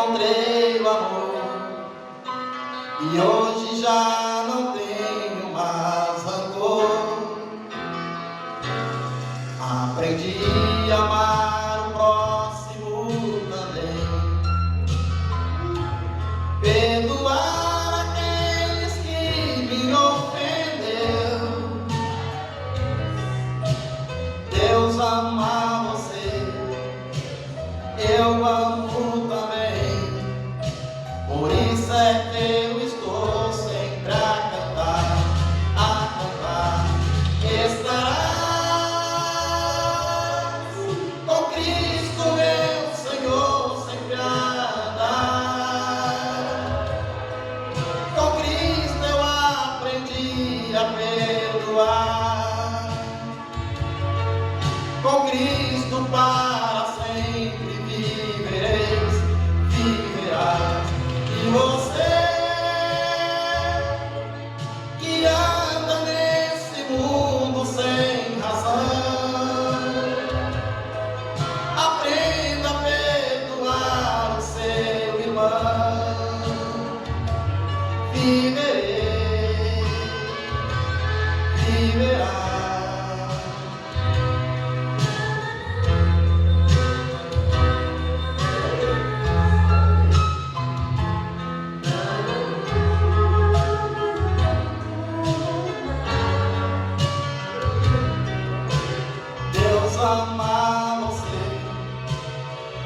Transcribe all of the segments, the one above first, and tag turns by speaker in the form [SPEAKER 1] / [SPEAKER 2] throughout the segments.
[SPEAKER 1] encontrei o amor e hoje já não tenho mais rancor. Aprendi a amar o próximo também, perdoar aqueles que me ofendeu. Deus ama você, eu amo também, por isso é que eu estou sempre a cantar, a cantar. Estarás com Cristo, meu Senhor, sempre a andar. Com Cristo eu aprendi a perdoar, com Cristo para sempre vivereis, viverás. E você que anda nesse mundo sem razão, aprenda a perdoar o seu irmão. Viverei, viverás. Amar você,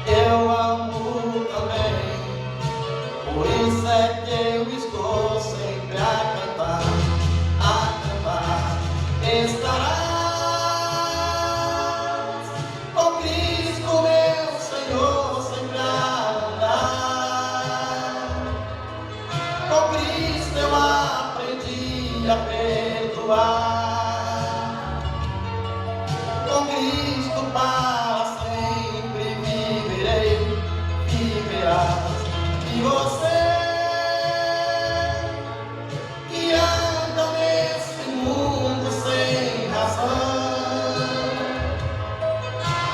[SPEAKER 1] eu amo também, por isso é que eu estou sempre a cantar, a cantar. Estarás com Cristo, meu Senhor, sempre a andar. Com Cristo eu aprendi a perdoar, com Cristo para sempre viverei, viverás. E você que anda nesse mundo sem razão,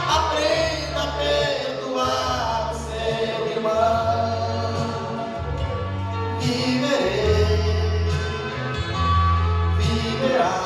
[SPEAKER 1] aprenda a perdoar o seu irmão. Viverei, viverás.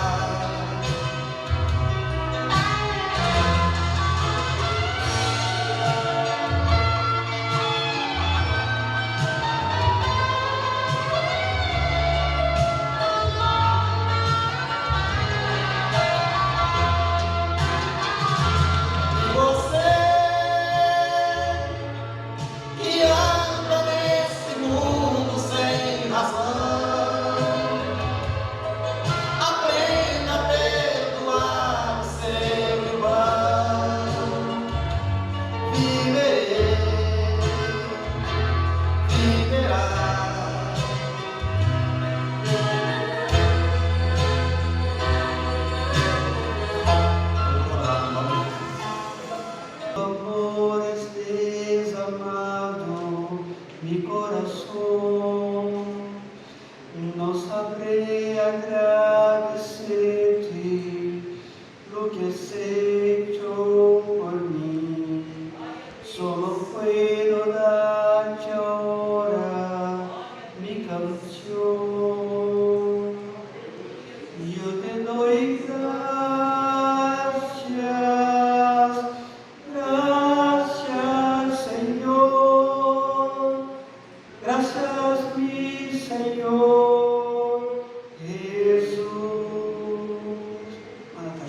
[SPEAKER 2] Mi corazón, no sabré agradecerte lo que has hecho por mí. Solo puedo darte ahora mi canción. Yo te doy gracias, gracias Señor. Gracias, mi Señor Jesús. Manda a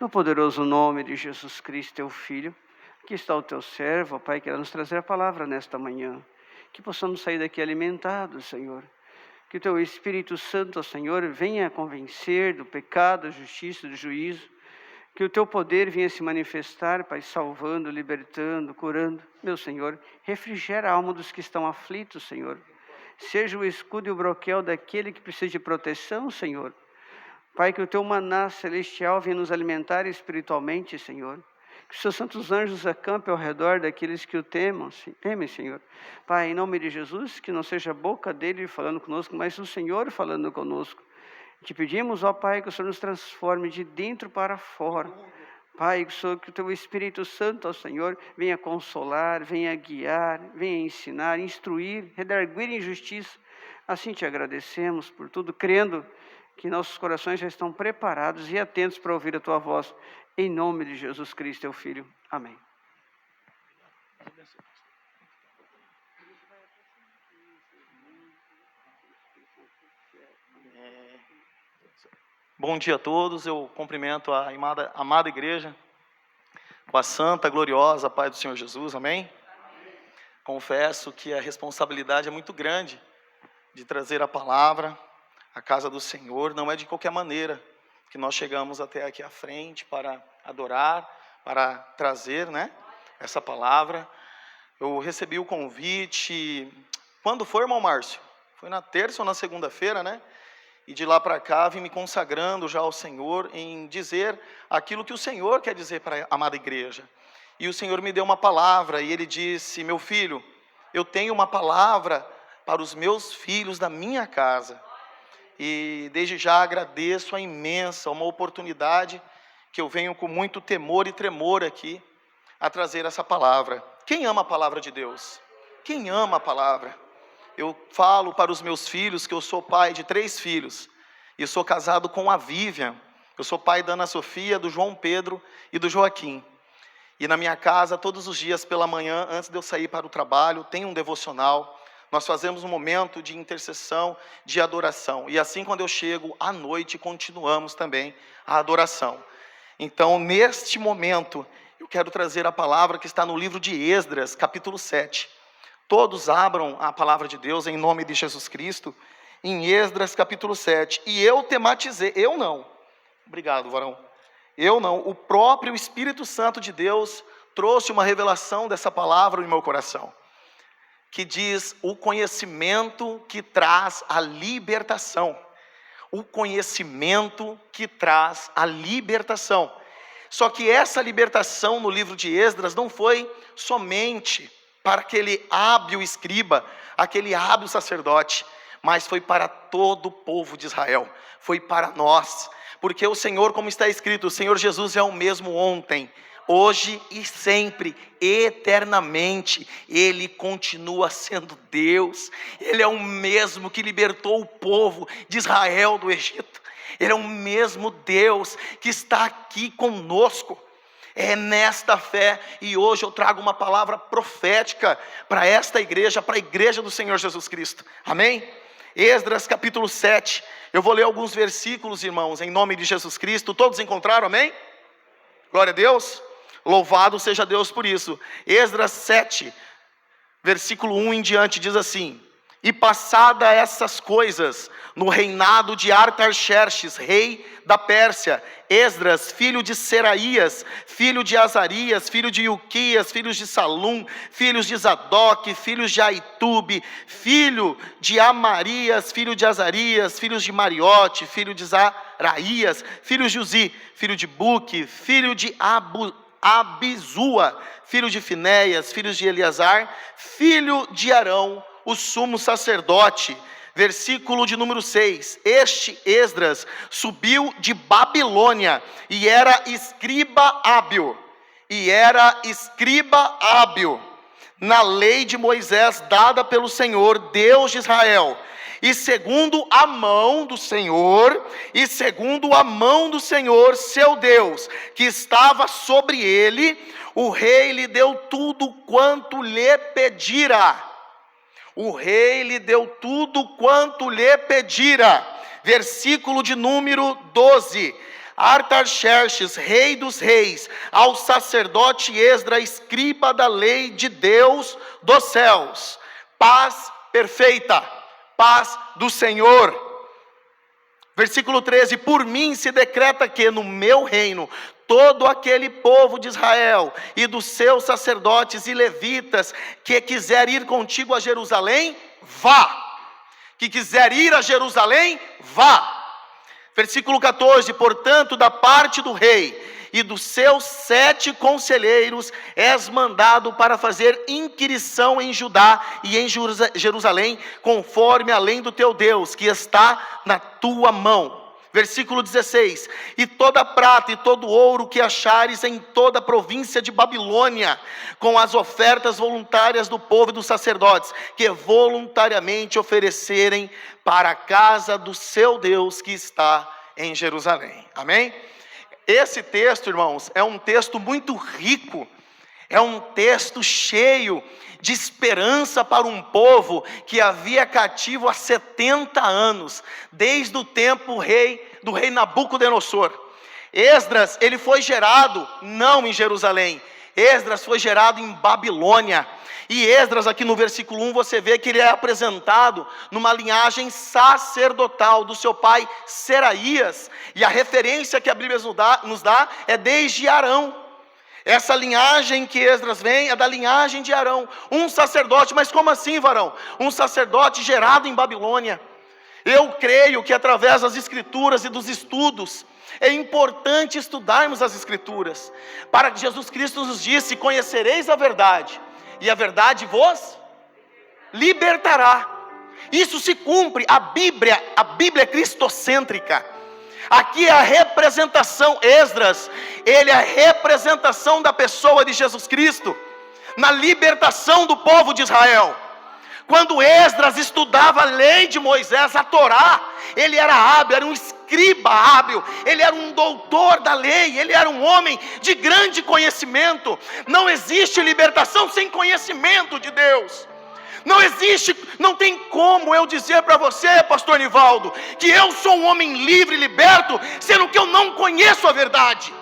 [SPEAKER 2] No poderoso nome de Jesus Cristo, teu Filho, aqui está o teu servo, ó Pai, que irá nos trazer a palavra nesta manhã. Que possamos sair daqui alimentados, Senhor. Que o teu Espírito Santo, ó Senhor, venha convencer do pecado, da justiça, do juízo. Que o teu poder venha se manifestar, Pai, salvando, libertando, curando. Meu Senhor, refrigera a alma dos que estão aflitos, Senhor. Seja o escudo e o broquel daquele que precisa de proteção, Senhor. Pai, que o teu maná celestial venha nos alimentar espiritualmente, Senhor. Que os seus santos anjos acampem ao redor daqueles que o temem, Senhor. Pai, em nome de Jesus, que não seja a boca dele falando conosco, mas o Senhor falando conosco. Te pedimos, ó Pai, que o Senhor nos transforme de dentro para fora. Pai, que o teu Espírito Santo, ó Senhor, venha consolar, venha guiar, venha ensinar, instruir, redarguir em justiça. Assim te agradecemos por tudo, crendo que nossos corações já estão preparados e atentos para ouvir a tua voz. Em nome de Jesus Cristo, teu Filho. Amém.
[SPEAKER 3] Bom dia a todos, eu cumprimento a amada igreja com a santa, gloriosa paz do Senhor Jesus, amém? Confesso que a responsabilidade é muito grande de trazer a palavra à casa do Senhor. Não é de qualquer maneira que nós chegamos até aqui à frente para adorar, para trazer, essa palavra. Eu recebi o convite, quando foi, irmão Márcio? Foi na terça ou na segunda-feira, E de lá para cá vim me consagrando já ao Senhor em dizer aquilo que o Senhor quer dizer para a amada igreja. E o Senhor me deu uma palavra e Ele disse: meu filho, eu tenho uma palavra para os meus filhos da minha casa. E desde já agradeço a imensa, uma oportunidade que eu venho com muito temor e tremor aqui a trazer essa palavra. Quem ama a palavra de Deus? Quem ama a palavra? Eu falo para os meus filhos que eu sou pai de 3 filhos. E sou casado com a Vivian. Eu sou pai da Ana Sofia, do João Pedro e do Joaquim. E na minha casa, todos os dias pela manhã, antes de eu sair para o trabalho, tem um devocional. Nós fazemos um momento de intercessão, de adoração. E assim, quando eu chego à noite, continuamos também a adoração. Então, neste momento, eu quero trazer a palavra que está no livro de Esdras, capítulo 7. Todos abram a palavra de Deus em nome de Jesus Cristo, em Esdras capítulo 7. E eu tematizei, eu não, obrigado varão, eu não, o próprio Espírito Santo de Deus trouxe uma revelação dessa palavra no meu coração, que diz: o conhecimento que traz a libertação. O conhecimento que traz a libertação. Só que essa libertação no livro de Esdras não foi somente para aquele hábil escriba, aquele hábil sacerdote, mas foi para todo o povo de Israel, foi para nós, porque o Senhor, como está escrito, o Senhor Jesus é o mesmo ontem, hoje e sempre, eternamente. Ele continua sendo Deus. Ele é o mesmo que libertou o povo de Israel do Egito. Ele é o mesmo Deus que está aqui conosco. É nesta fé, e hoje eu trago uma palavra profética para esta igreja, para a igreja do Senhor Jesus Cristo, amém? Esdras capítulo 7, eu vou ler alguns versículos, irmãos, em nome de Jesus Cristo. Todos encontraram, amém? Glória a Deus, louvado seja Deus por isso. Esdras 7, versículo 1 em diante, diz assim: e passada essas coisas, no reinado de Artaxerxes, rei da Pérsia, Esdras, filho de Seraías, filho de Azarias, filho de Ilquias, filhos de Salum, filhos de Zadok, filhos de Aitube, filho de Amarias, filho de Azarias, filhos de Mariote, filho de Zaraías, filho de Uzi, filho de Buque, filho de Abizua, filho de Finéias, filhos de Eleazar, filho de Arão, o sumo sacerdote. Versículo de número 6, este Esdras subiu de Babilônia e era escriba hábil, na lei de Moisés dada pelo Senhor, Deus de Israel. E segundo a mão do Senhor, seu Deus, que estava sobre ele, o rei lhe deu tudo quanto lhe pedira. O rei lhe deu tudo quanto lhe pedira. Versículo de número 12. Artaxerxes, rei dos reis, ao sacerdote Esdras, escriba da lei de Deus dos céus. Paz perfeita, paz do Senhor. Versículo 13: por mim se decreta que no meu reino todo aquele povo de Israel e dos seus sacerdotes e levitas que quiser ir contigo a Jerusalém, vá. Que quiser ir a Jerusalém, vá. Versículo 14: portanto, da parte do rei e dos seus 7 conselheiros, és mandado para fazer inquirição em Judá e em Jerusalém, conforme a lei do teu Deus, que está na tua mão. Versículo 16: e toda prata e todo ouro que achares em toda a província de Babilônia, com as ofertas voluntárias do povo e dos sacerdotes, que voluntariamente oferecerem para a casa do seu Deus que está em Jerusalém. Amém? Esse texto, irmãos, é um texto muito rico, é um texto cheio de esperança para um povo que havia cativo há 70 anos, desde o tempo do rei Nabucodonosor. Esdras, ele foi gerado não em Jerusalém, Esdras foi gerado em Babilônia. E Esdras, aqui no versículo 1, você vê que ele é apresentado numa linhagem sacerdotal do seu pai Seraías. E a referência que a Bíblia nos dá é desde Arão. Essa linhagem que Esdras vem é da linhagem de Arão, um sacerdote. Mas como assim, varão? Um sacerdote gerado em Babilônia. Eu creio que através das escrituras e dos estudos, é importante estudarmos as escrituras, para que Jesus Cristo nos disse: conhecereis a verdade, e a verdade vos libertará. Isso se cumpre. A Bíblia é cristocêntrica. Aqui é a representação. Esdras, ele é a representação da pessoa de Jesus Cristo, na libertação do povo de Israel. Quando Esdras estudava a lei de Moisés, a Torá, ele era hábil, era um escriba hábil, ele era um doutor da lei, ele era um homem de grande conhecimento. Não existe libertação sem conhecimento de Deus. Não existe, não tem como eu dizer para você, pastor Nivaldo, que eu sou um homem livre e liberto, sendo que eu não conheço a verdade.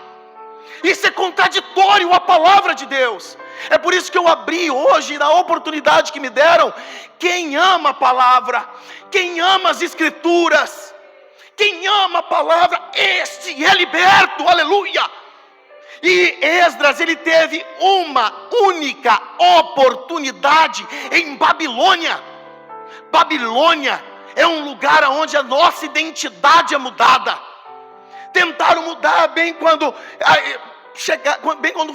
[SPEAKER 3] Isso é contraditório à palavra de Deus. É por isso que eu abri hoje, na oportunidade que me deram, quem ama a palavra, quem ama as escrituras, quem ama a palavra, este é liberto, aleluia. E Esdras, ele teve uma única oportunidade em Babilônia. Babilônia é um lugar onde a nossa identidade é mudada. Tentaram mudar bem quando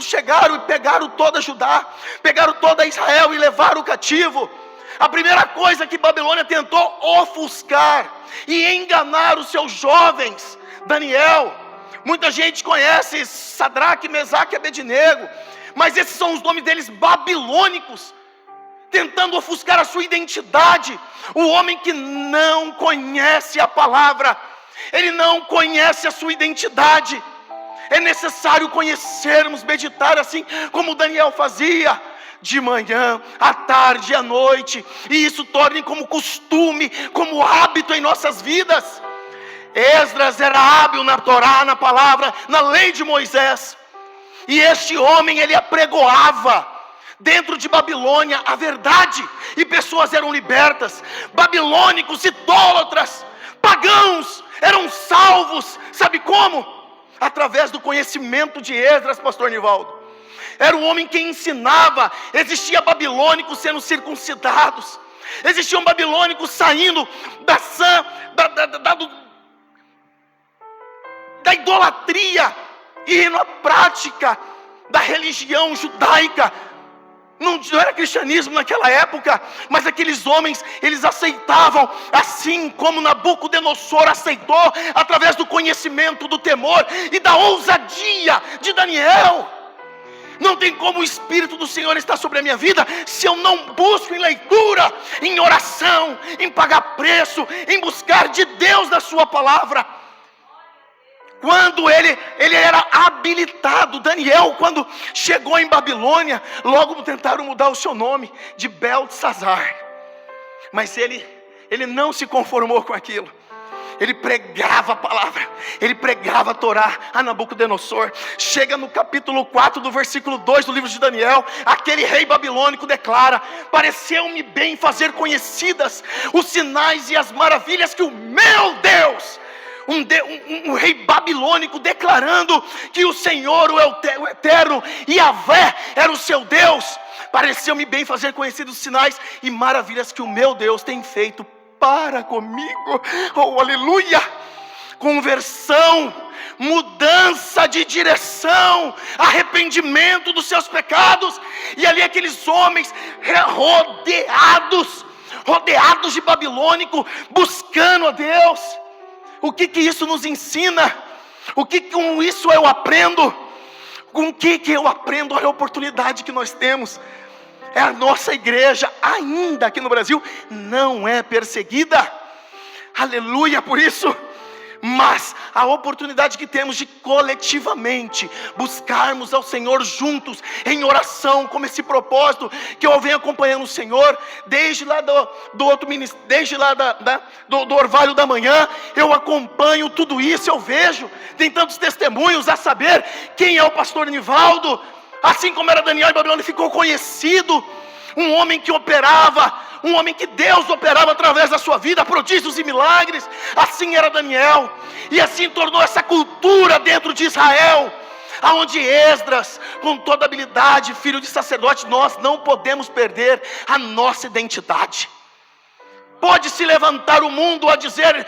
[SPEAKER 3] chegaram e pegaram toda Judá, pegaram toda Israel e levaram o cativo. A primeira coisa que Babilônia tentou ofuscar e enganar os seus jovens, Daniel. Muita gente conhece Sadraque, Mesaque e Abednego, mas esses são os nomes deles babilônicos, tentando ofuscar a sua identidade. O homem que não conhece a palavra, ele não conhece a sua identidade. É necessário conhecermos, meditar assim como Daniel fazia, de manhã, à tarde e à noite, e isso torne como costume, como hábito em nossas vidas. Esdras era hábil na Torá, na palavra, na lei de Moisés, e este homem, ele apregoava dentro de Babilônia a verdade, e pessoas eram libertas. Babilônicos, idólatras, pagãos eram salvos. Sabe como? Através do conhecimento de Esdras, pastor Nivaldo. Era um homem que ensinava. Existia babilônicos sendo circuncidados, existiam babilônicos saindo da idolatria e indo à prática da religião judaica. Não era cristianismo naquela época, mas aqueles homens, eles aceitavam, assim como Nabucodonosor aceitou, através do conhecimento, do temor e da ousadia de Daniel. Não tem como o Espírito do Senhor estar sobre a minha vida se eu não busco em leitura, em oração, em pagar preço, em buscar de Deus da sua palavra. Quando ele era habilitado, Daniel, quando chegou em Babilônia, logo tentaram mudar o seu nome de Beltesazar, mas ele não se conformou com aquilo. Ele pregava a palavra, ele pregava a Torá a Nabucodonosor. Chega no capítulo 4 do versículo 2 do livro de Daniel, aquele rei babilônico declara: pareceu-me bem fazer conhecidas os sinais e as maravilhas que o meu Deus, um rei babilônico declarando que o Senhor, o Eterno, Yahvé, era o seu Deus. Pareceu-me bem fazer conhecidos os sinais e maravilhas que o meu Deus tem feito para comigo. Oh, aleluia! Conversão, mudança de direção, arrependimento dos seus pecados. E ali aqueles homens rodeados de babilônico, buscando a Deus. O que isso nos ensina? O que com isso eu aprendo? Com o que eu aprendo? Olha a oportunidade que nós temos. É a nossa igreja, ainda aqui no Brasil, não é perseguida. Aleluia por isso. Mas a oportunidade que temos de coletivamente buscarmos ao Senhor juntos, em oração, como esse propósito que eu venho acompanhando o Senhor, desde lá do outro ministério, desde lá do Orvalho da Manhã, eu acompanho tudo isso, eu vejo, tem tantos testemunhos a saber quem é o pastor Nivaldo, assim como era Daniel em Babilônia, ficou conhecido, um homem que operava, um homem que Deus operava através da sua vida, prodígios e milagres. Assim era Daniel, e assim tornou essa cultura dentro de Israel, aonde Esdras, com toda habilidade, filho de sacerdote, nós não podemos perder a nossa identidade. Pode se levantar o mundo a dizer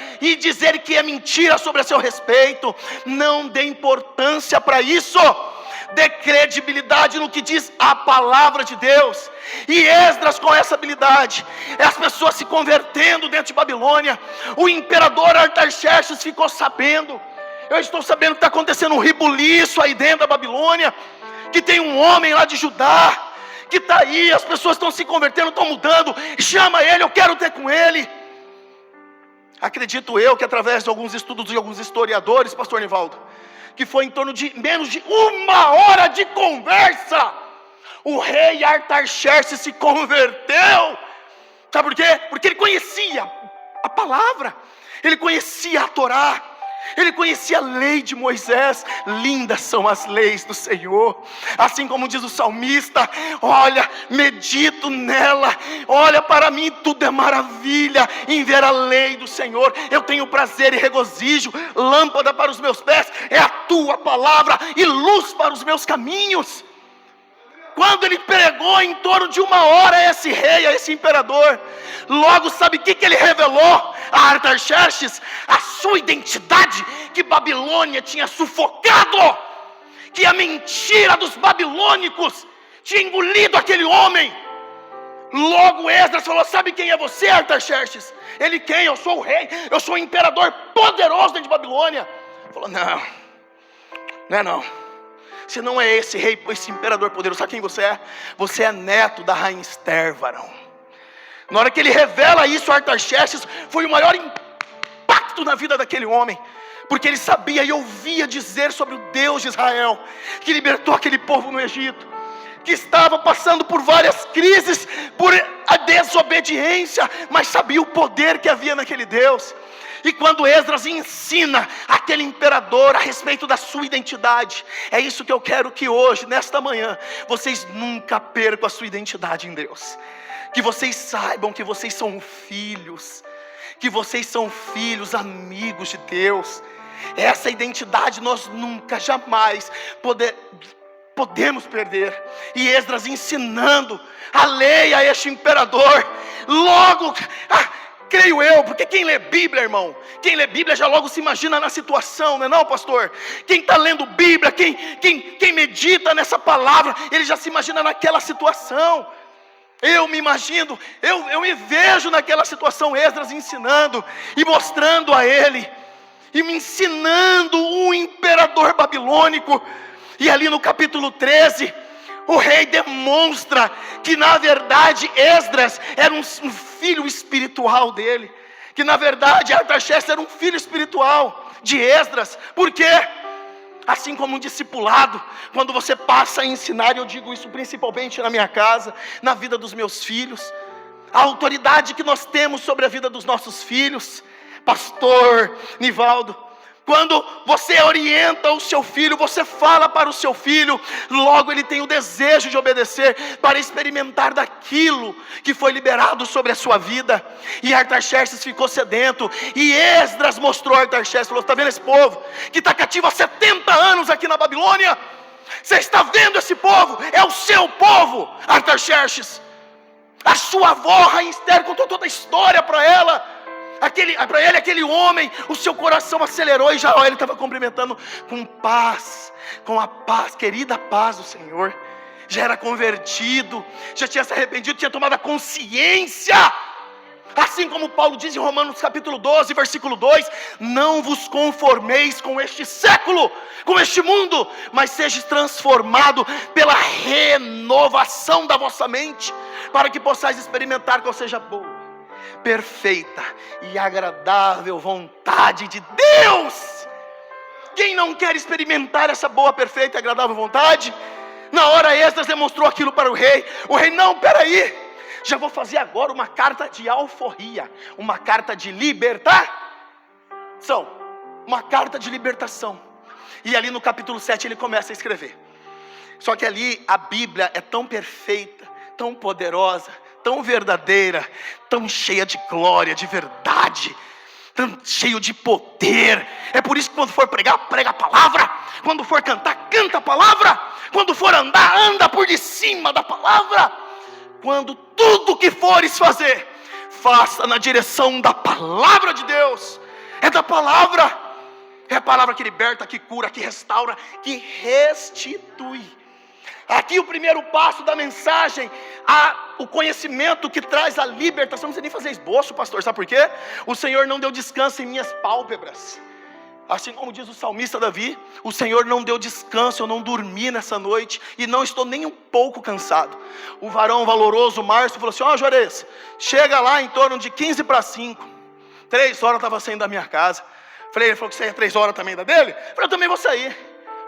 [SPEAKER 3] que é mentira sobre a seu respeito, não dê importância para isso. Dê credibilidade no que diz a palavra de Deus. E Esdras, com essa habilidade, as pessoas se convertendo dentro de Babilônia. O imperador Artaxerxes ficou sabendo. Eu estou sabendo que está acontecendo um ribuliço aí dentro da Babilônia, que tem um homem lá de Judá, que está aí, as pessoas estão se convertendo, estão mudando. Chama ele, eu quero ter com ele. Acredito eu que através de alguns estudos de alguns historiadores, pastor Nivaldo, que foi em torno de menos de 1 hora de conversa, o rei Artaxerxes se converteu. Sabe por quê? Porque ele conhecia a palavra, ele conhecia a Torá, ele conhecia a lei de Moisés. Lindas são as leis do Senhor, assim como diz o salmista: olha, medito nela, olha, para mim tudo é maravilha em ver a lei do Senhor. Eu tenho prazer e regozijo, lâmpada para os meus pés é a tua palavra e luz para os meus caminhos. Quando ele pregou em torno de 1 hora a esse rei, a esse imperador, logo sabe o que ele revelou a Artaxerxes? A sua identidade, que Babilônia tinha sufocado, que a mentira dos babilônicos tinha engolido aquele homem. Logo Esdras falou: sabe quem é você, Artaxerxes? Ele: quem? Eu sou o rei, eu sou o imperador poderoso dentro de Babilônia. Falou: não, você não é esse rei, esse imperador poderoso. Sabe quem você é? Você é neto da rainha Esther, varão. Na hora que ele revela isso a Artaxerxes, foi o maior impacto na vida daquele homem, porque ele sabia e ouvia dizer sobre o Deus de Israel, que libertou aquele povo no Egito, que estava passando por várias crises, por a desobediência, mas sabia o poder que havia naquele Deus. E quando Esdras ensina aquele imperador a respeito da sua identidade, é isso que eu quero que hoje, nesta manhã, vocês nunca percam a sua identidade em Deus. Que vocês saibam que vocês são filhos, que vocês são filhos, amigos de Deus. Essa identidade nós nunca, jamais podemos perder. E Esdras ensinando a lei a este imperador, logo... creio eu, porque quem lê Bíblia, irmão, quem lê Bíblia já logo se imagina na situação, não é não, pastor? Quem está lendo Bíblia, quem medita nessa palavra, ele já se imagina naquela situação. Eu me imagino, eu me vejo naquela situação, Esdras ensinando e mostrando a ele, e me ensinando um imperador babilônico. E ali no capítulo 13, o rei demonstra que na verdade Esdras era um filho espiritual dele, que na verdade Artaxerxes era um filho espiritual de Esdras. Por quê? Assim como um discipulado, quando você passa a ensinar, eu digo isso principalmente na minha casa, na vida dos meus filhos, a autoridade que nós temos sobre a vida dos nossos filhos, Pastor Nivaldo, quando você orienta o seu filho, você fala para o seu filho, logo ele tem o desejo de obedecer, para experimentar daquilo que foi liberado sobre a sua vida. E Artaxerxes ficou sedento, e Esdras mostrou a Artaxerxes, falou: está vendo esse povo que está cativo há 70 anos aqui na Babilônia? Você está vendo esse povo? É o seu povo, Artaxerxes. A sua avó, Rainha Esther, contou toda a história para ela. Aquele homem, o seu coração acelerou, e já ele estava cumprimentando com paz, com a paz, querida paz do Senhor. Já era convertido, já tinha se arrependido, tinha tomado a consciência. Assim como Paulo diz em Romanos capítulo 12, versículo 2: não vos conformeis com este século, com este mundo, mas sejais transformado pela renovação da vossa mente, para que possais experimentar qual seja a boa, perfeita e agradável vontade de Deus. Quem não quer experimentar essa boa, perfeita e agradável vontade? Na hora Esdras demonstrou aquilo para o rei. O rei: não, peraí, já vou fazer agora uma carta de alforria, uma carta de libertação, uma carta de libertação. E ali no capítulo 7 ele começa a escrever. Só que ali a Bíblia é tão perfeita, tão poderosa, tão verdadeira, tão cheia de glória, de verdade, tão cheio de poder. É por isso que quando for pregar, prega a palavra. Quando for cantar, canta a palavra. Quando for andar, anda por de cima da palavra. Quando tudo que fores fazer, faça na direção da palavra de Deus. É da palavra. É a palavra que liberta, que cura, que restaura, que restitui. Aqui o primeiro passo da mensagem, o conhecimento que traz a libertação. Não precisa nem fazer esboço, pastor, sabe por quê? O Senhor não deu descanso em minhas pálpebras. Assim como diz o salmista Davi: o Senhor não deu descanso, eu não dormi nessa noite, e não estou nem um pouco cansado. O varão valoroso Márcio falou assim: ó, Juarez, chega lá em torno de 15 para 5, 3 horas eu estava saindo da minha casa. Ele falou que você ia 3 horas também da dele? Eu também vou sair,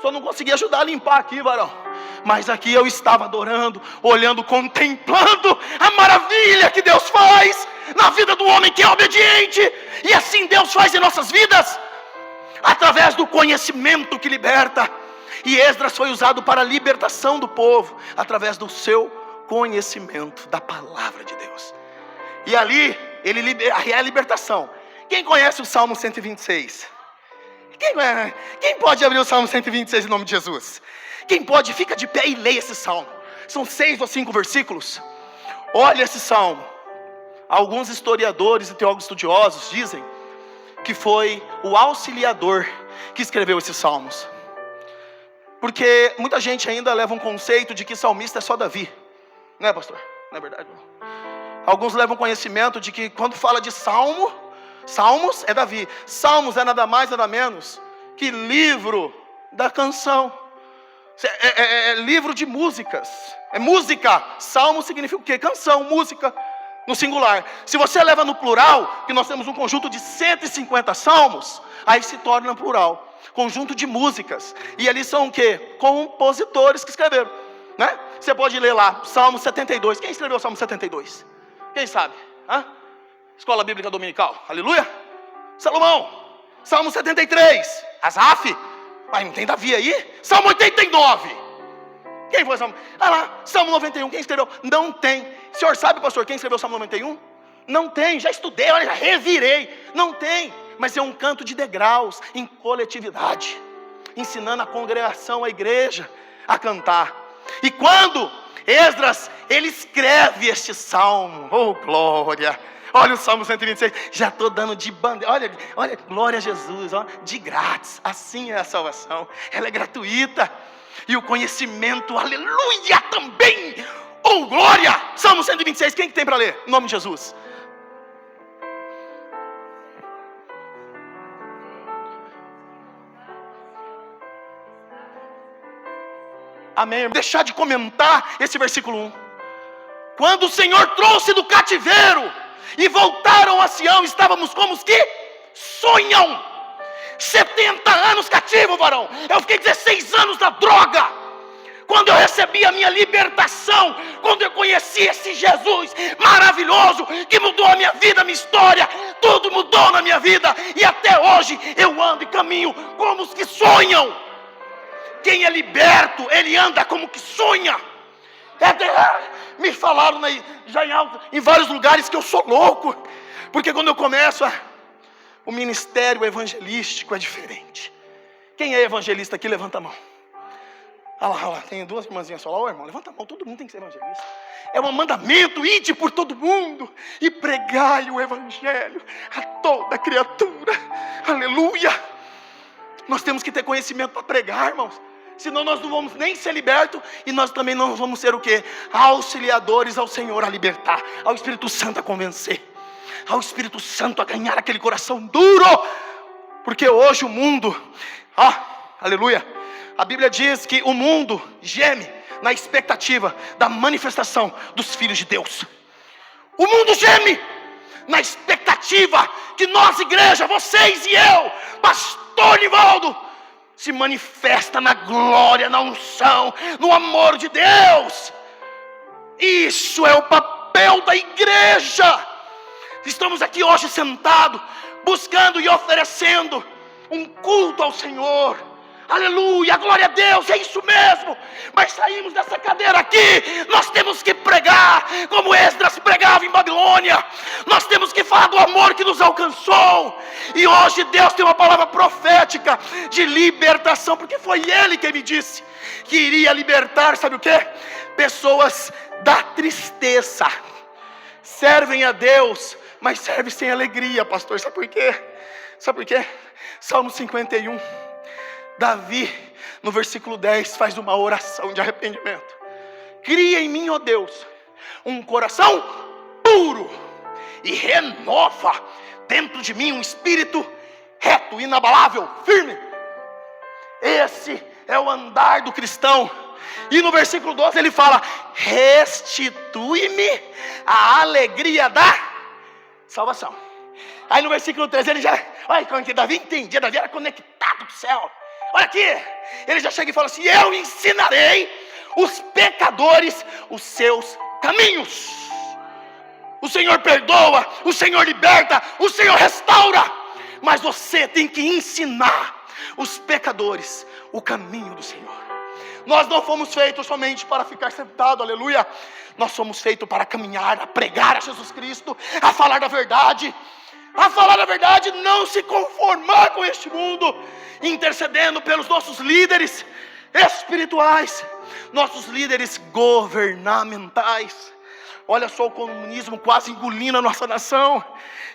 [SPEAKER 3] só não consegui ajudar a limpar aqui, varão. Mas aqui eu estava adorando, olhando, contemplando a maravilha que Deus faz na vida do homem que é obediente. E assim Deus faz em nossas vidas, através do conhecimento que liberta. E Esdras foi usado para a libertação do povo, através do seu conhecimento da palavra de Deus. E ali, é a libertação. Quem conhece o Salmo 126? Quem pode abrir o Salmo 126 em nome de Jesus? Quem pode, fica de pé e leia esse salmo. São 6 ou 5 versículos. Olha esse salmo. Alguns historiadores e teólogos estudiosos dizem que foi o auxiliador que escreveu esses salmos. Porque muita gente ainda leva um conceito de que salmista é só Davi. Não é, pastor? Não é verdade, não. Alguns levam conhecimento de que quando fala de Salmos é Davi. Salmos é nada mais, nada menos que livro da canção. É livro de músicas. É música. Salmo significa o quê? Canção, música, no singular. Se você leva no plural, que nós temos um conjunto de 150 salmos, aí se torna plural. Conjunto de músicas. E ali são o quê? Compositores que escreveram, né? Você pode ler lá, Salmo 72. Quem escreveu o Salmo 72? Quem sabe? Escola Bíblica Dominical, aleluia. Salomão. Salmo 73, Asaf. Mas não tem Davi aí? Salmo 89. Quem foi o Salmo? Lá, Salmo 91, quem escreveu? Não tem. O senhor sabe, pastor, quem escreveu o Salmo 91? Não tem, já estudei, olha, já revirei. Não tem, mas é um canto de degraus, em coletividade, ensinando a congregação, a igreja, a cantar. E quando Esdras, ele escreve este salmo, oh glória, olha o Salmo 126, já estou dando de bandeira, olha, glória a Jesus, ó, de grátis, assim é a salvação, ela é gratuita, e o conhecimento, aleluia, também, oh glória, Salmo 126, quem que tem para ler? Em nome de Jesus. Amém. Deixar de comentar esse versículo 1. Quando o Senhor trouxe do cativeiro e voltaram a Sião, estávamos como os que sonham. 70 anos cativo, varão. Eu fiquei 16 anos na droga. quando eu recebi a minha libertação, quando eu conheci esse Jesus maravilhoso, que mudou a minha vida, a minha história, tudo mudou na minha vida, e até hoje eu ando e caminho como os que sonham. Quem é liberto, ele anda como que sonha. Me falaram já em vários lugares que eu sou louco, porque quando eu começo, o ministério evangelístico é diferente. Quem é evangelista aqui, levanta a mão. Olha lá, tem duas irmãzinhas só lá. Ô irmão, levanta a mão, todo mundo tem que ser evangelista. É um mandamento, ide por todo mundo e pregai o evangelho a toda criatura. Aleluia. Nós temos que ter conhecimento para pregar, irmãos. Senão nós não vamos nem ser libertos, e nós também não vamos ser o quê? Auxiliadores ao Senhor a libertar, ao Espírito Santo a convencer, ao Espírito Santo a ganhar aquele coração duro. Porque hoje o mundo, aleluia, a Bíblia diz que o mundo geme na expectativa da manifestação dos filhos de Deus. O mundo geme na expectativa que nós, igreja, vocês e eu, pastor Nivaldo, se manifesta na glória, na unção, no amor de Deus. Isso é o papel da igreja. Estamos aqui hoje sentados, buscando e oferecendo um culto ao Senhor. Aleluia, glória a Deus, é isso mesmo. Mas saímos dessa cadeira aqui, nós temos que pregar como Esdras pregava em Babilônia. Nós temos que falar do amor que nos alcançou. E hoje Deus tem uma palavra profética de libertação, porque foi Ele quem me disse que iria libertar, sabe o que? Pessoas da tristeza. Servem a Deus, mas servem sem alegria, pastor. Sabe por quê? Sabe por quê? Salmo 51. Davi, no versículo 10, faz uma oração de arrependimento. Cria em mim, ó Deus, um coração puro, e renova dentro de mim um espírito reto, inabalável, firme. Esse é o andar do cristão. E no versículo 12 ele fala: restitui-me a alegria da salvação. Aí no versículo 13 ele já, olha como que Davi entendia, Davi era conectado com o céu. Olha aqui, ele já chega e fala assim: eu ensinarei os pecadores os seus caminhos. O Senhor perdoa, o Senhor liberta, o Senhor restaura. Mas você tem que ensinar os pecadores o caminho do Senhor. Nós não fomos feitos somente para ficar sentado, aleluia. Nós somos feitos para caminhar, a pregar a Jesus Cristo, a falar da verdade. A falar a verdade, não se conformar com este mundo, intercedendo pelos nossos líderes espirituais, nossos líderes governamentais. Olha só o comunismo quase engolindo a nossa nação.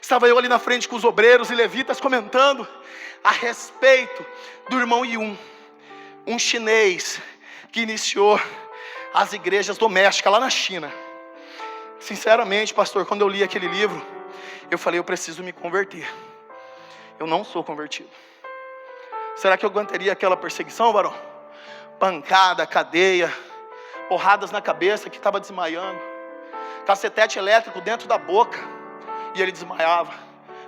[SPEAKER 3] Estava eu ali na frente com os obreiros e levitas comentando a respeito do irmão Yun, um chinês que iniciou as igrejas domésticas lá na China. Sinceramente, pastor, quando eu li aquele livro, eu falei: eu preciso me converter. Eu não sou convertido. Será que eu aguentaria aquela perseguição, varão? Pancada, cadeia, porradas na cabeça que estava desmaiando, cacetete elétrico dentro da boca, e ele desmaiava.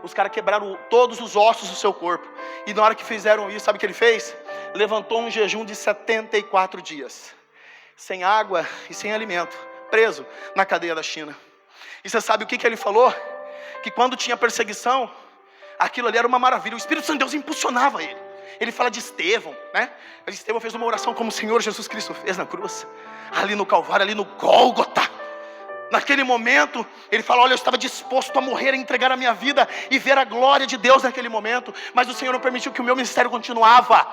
[SPEAKER 3] Os caras quebraram todos os ossos do seu corpo. E na hora que fizeram isso, sabe o que ele fez? Levantou um jejum de 74 dias, sem água e sem alimento, preso na cadeia da China. E você sabe o que ele falou? Que quando tinha perseguição, aquilo ali era uma maravilha. O Espírito Santo de Deus impulsionava ele. Ele fala de Estevão, né? Estevão fez uma oração como o Senhor Jesus Cristo fez na cruz, ali no Calvário, ali no Gólgota. Naquele momento, ele fala: olha, eu estava disposto a morrer, a entregar a minha vida e ver a glória de Deus naquele momento, mas o Senhor não permitiu que o meu ministério continuava.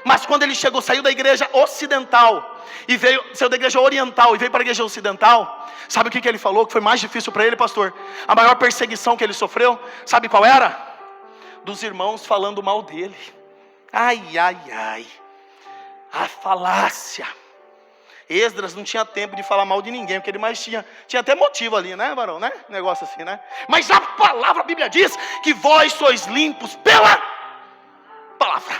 [SPEAKER 3] Mas quando ele chegou, saiu da igreja ocidental e saiu da igreja oriental e veio para a igreja ocidental, sabe o que ele falou que foi mais difícil para ele, pastor? A maior perseguição que ele sofreu, sabe qual era? Dos irmãos falando mal dele. Ai, ai, ai, a falácia. Esdras não tinha tempo de falar mal de ninguém, porque ele mais tinha até motivo ali, né, varão, né? Negócio assim, né? Mas a palavra, a Bíblia diz que vós sois limpos pela palavra.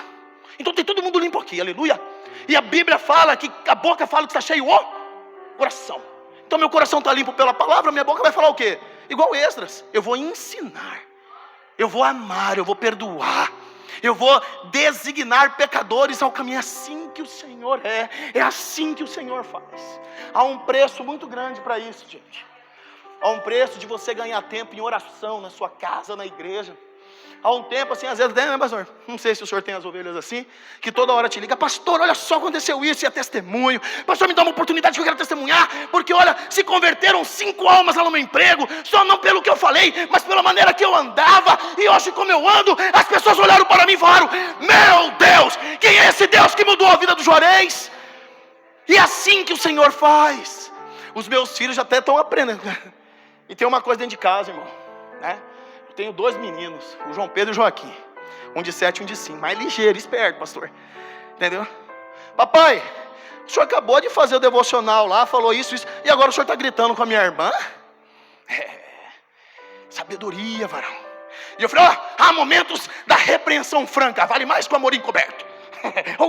[SPEAKER 3] Então tem todo mundo limpo aqui, aleluia. E a Bíblia fala que a boca fala que está cheio o coração. Então meu coração está limpo pela palavra, minha boca vai falar o quê? Igual Esdras, eu vou ensinar, eu vou amar, eu vou perdoar, Eu vou designar pecadores ao caminho. É assim que o Senhor é assim que o Senhor faz. Há um preço muito grande para isso, gente. Há um preço de você ganhar tempo em oração, na sua casa, na igreja. Há um tempo assim, às vezes, né, pastor? Não sei se o senhor tem as ovelhas assim, que toda hora te liga: pastor, olha só, aconteceu isso, e é testemunho. Pastor, me dá uma oportunidade que eu quero testemunhar, porque olha, se converteram 5 almas lá no meu emprego, só não pelo que eu falei, mas pela maneira que eu andava, e hoje como eu ando, as pessoas olharam para mim e falaram: meu Deus, quem é esse Deus que mudou a vida do Juarez? E é assim que o Senhor faz. Os meus filhos já até estão aprendendo. E tem uma coisa dentro de casa, irmão, né? Eu tenho 2 meninos, o João Pedro e o Joaquim. Um de 7 e um de 5. Mais ligeiro, esperto, pastor. Entendeu? Papai, o senhor acabou de fazer o devocional lá, falou isso, e agora o senhor está gritando com a minha irmã? Sabedoria, varão. E eu falei: há momentos da repreensão franca, vale mais que o amor encoberto.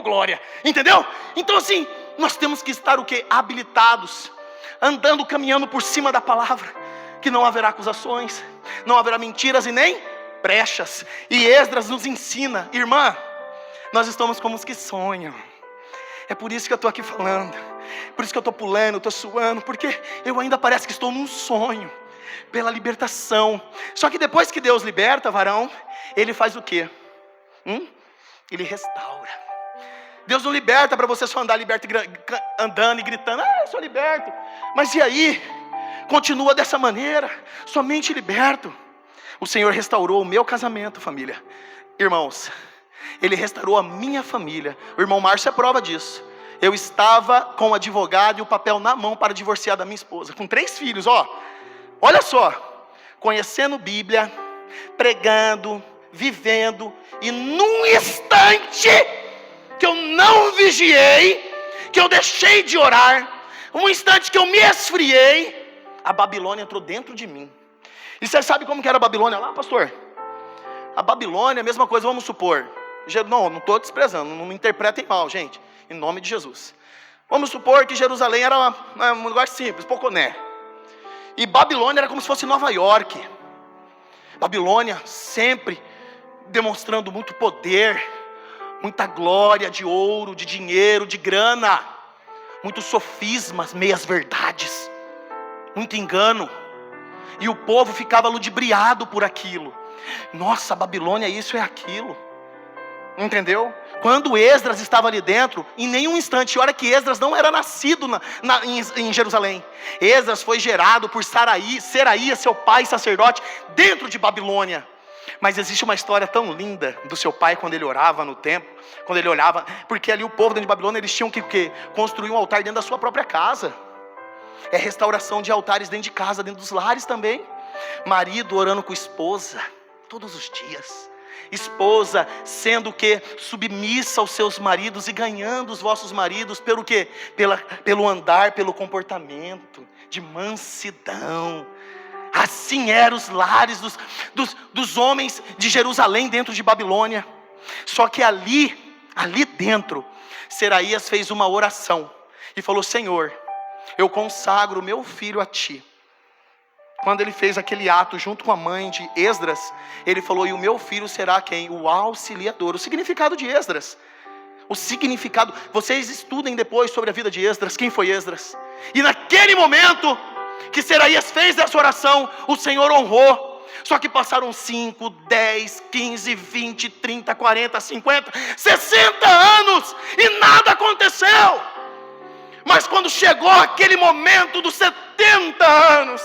[SPEAKER 3] Glória. Entendeu? Então assim, nós temos que estar o quê? Habilitados, andando, caminhando por cima da palavra, que não haverá acusações, não haverá mentiras e nem brechas. E Esdras nos ensina, irmã, nós estamos como os que sonham. É por isso que eu estou aqui falando, por isso que eu estou pulando, estou suando, porque eu ainda parece que estou num sonho, pela libertação. Só que depois que Deus liberta, varão, Ele faz o quê? Ele restaura. Deus não liberta para você só andar liberto, andando e gritando: eu sou liberto. Mas e aí? Continua dessa maneira, somente liberto. O Senhor restaurou o meu casamento, família. Irmãos, Ele restaurou a minha família. O irmão Márcio é prova disso. Eu estava com o advogado e o papel na mão para divorciar da minha esposa, com 3 filhos, olha só, conhecendo Bíblia, pregando, vivendo, e num instante que eu não vigiei, que eu deixei de orar, um instante que eu me esfriei, a Babilônia entrou dentro de mim. E você sabe como que era a Babilônia lá, pastor? A Babilônia é a mesma coisa, vamos supor. Não estou desprezando, não me interpretem mal, gente, em nome de Jesus. Vamos supor que Jerusalém era um lugar simples, Poconé. E Babilônia era como se fosse Nova York. Babilônia sempre demonstrando muito poder, muita glória de ouro, de dinheiro, de grana, muitos sofismas, meias verdades, muito engano, e o povo ficava ludibriado por aquilo. Nossa, Babilônia, isso é aquilo, entendeu? Quando Esdras estava ali dentro, em nenhum instante, olha que Esdras não era nascido em Jerusalém. Esdras foi gerado por Seraías, seu pai sacerdote, dentro de Babilônia. Mas existe uma história tão linda do seu pai quando ele orava no templo, quando ele olhava, porque ali o povo dentro de Babilônia, eles tinham que construir um altar dentro da sua própria casa. É restauração de altares dentro de casa, dentro dos lares também. Marido orando com esposa todos os dias, esposa sendo o que? Submissa aos seus maridos e ganhando os vossos maridos pelo que? Pelo andar, pelo comportamento de mansidão. Assim eram os lares dos homens de Jerusalém dentro de Babilônia. Só que ali dentro, Seraías fez uma oração e falou: Senhor, eu consagro o meu filho a Ti. Quando ele fez aquele ato junto com a mãe de Esdras, ele falou: e o meu filho será quem? O auxiliador. O significado de Esdras, o significado, vocês estudem depois sobre a vida de Esdras, quem foi Esdras. E naquele momento que Seraías fez essa oração, o Senhor honrou. Só que passaram 5, 10, 15, 20, 30, 40, 50, 60 anos e nada aconteceu. Mas quando chegou aquele momento dos 70 anos,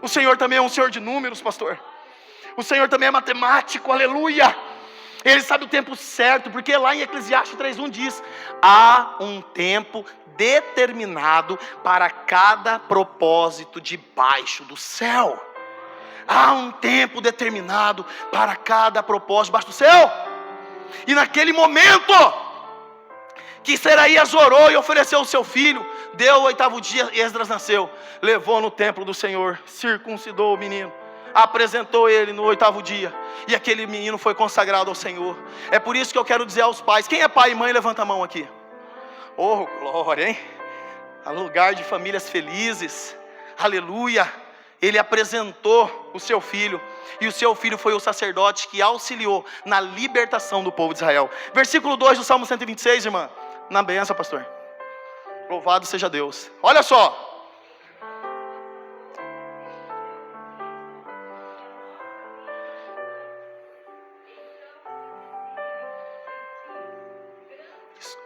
[SPEAKER 3] o Senhor também é um Senhor de números, pastor. O Senhor também é matemático, aleluia. Ele sabe o tempo certo, porque lá em Eclesiastes 3:1 diz: há um tempo determinado para cada propósito debaixo do céu. Há um tempo determinado para cada propósito debaixo do céu. E naquele momento que Seraías orou e ofereceu o seu filho, deu o 8º dia, Esdras nasceu, levou no templo do Senhor, circuncidou o menino, apresentou ele no 8º dia, e aquele menino foi consagrado ao Senhor. É por isso que eu quero dizer aos pais: quem é pai e mãe, levanta a mão aqui. Oh, glória, hein? Lugar de famílias felizes, aleluia. ele apresentou o seu filho, e o seu filho foi o sacerdote que auxiliou na libertação do povo de Israel. Versículo 2 do Salmo 126, irmã. Na benção, pastor. Louvado seja Deus. Olha só.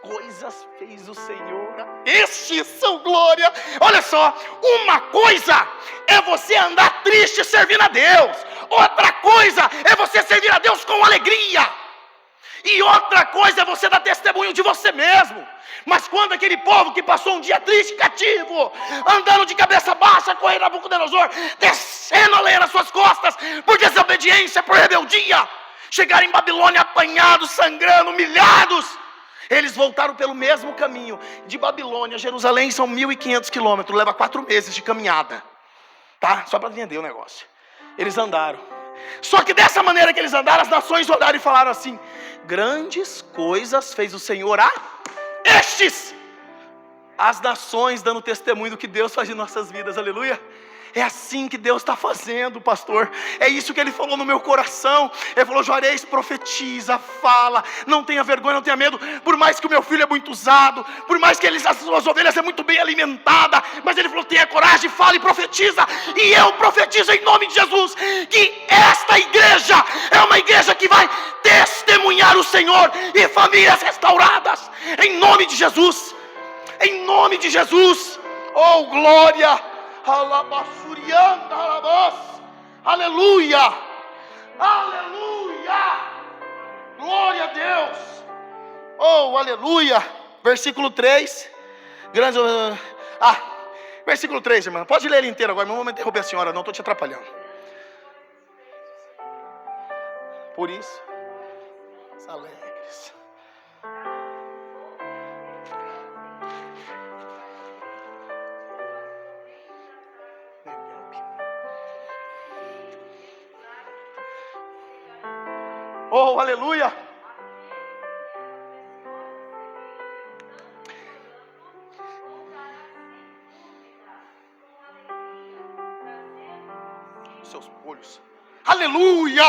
[SPEAKER 3] Coisas fez o Senhor, estes são glória. Olha só, uma coisa é você andar triste servindo a Deus, outra coisa é você servir a Deus com alegria, e outra coisa é você dar testemunho de você mesmo. Mas quando aquele povo que passou um dia triste, cativo, andando de cabeça baixa com o rei Nabucodonosor, descendo a lenha nas suas costas, por desobediência, por rebeldia, chegaram em Babilônia apanhados, sangrando, humilhados, eles voltaram pelo mesmo caminho. De Babilônia a Jerusalém são 1.500 quilômetros, leva 4 meses de caminhada, tá? Só para entender o negócio. Eles andaram, só que dessa maneira que eles andaram, as nações olharam e falaram assim: grandes coisas fez o Senhor a estes. As nações dando testemunho do que Deus faz em nossas vidas, aleluia. É assim que Deus está fazendo, pastor. É isso que Ele falou no meu coração. Ele falou: Juarez, profetiza, fala, não tenha vergonha, não tenha medo. Por mais que o meu filho é muito usado, por mais que as suas ovelhas é muito bem alimentada, mas Ele falou: tenha coragem, fala e profetiza. E eu profetizo em nome de Jesus que esta igreja é uma igreja que vai testemunhar o Senhor e famílias restauradas, em nome de Jesus. Em nome de Jesus. Oh, glória. Aleluia, aleluia, glória a Deus. Oh, aleluia. Versículo 3, grande, versículo 3, irmã, pode ler ele inteiro agora, não vou interromper a senhora, não estou te atrapalhando. Por isso, alegres. Oh, aleluia. Seus olhos. Aleluia.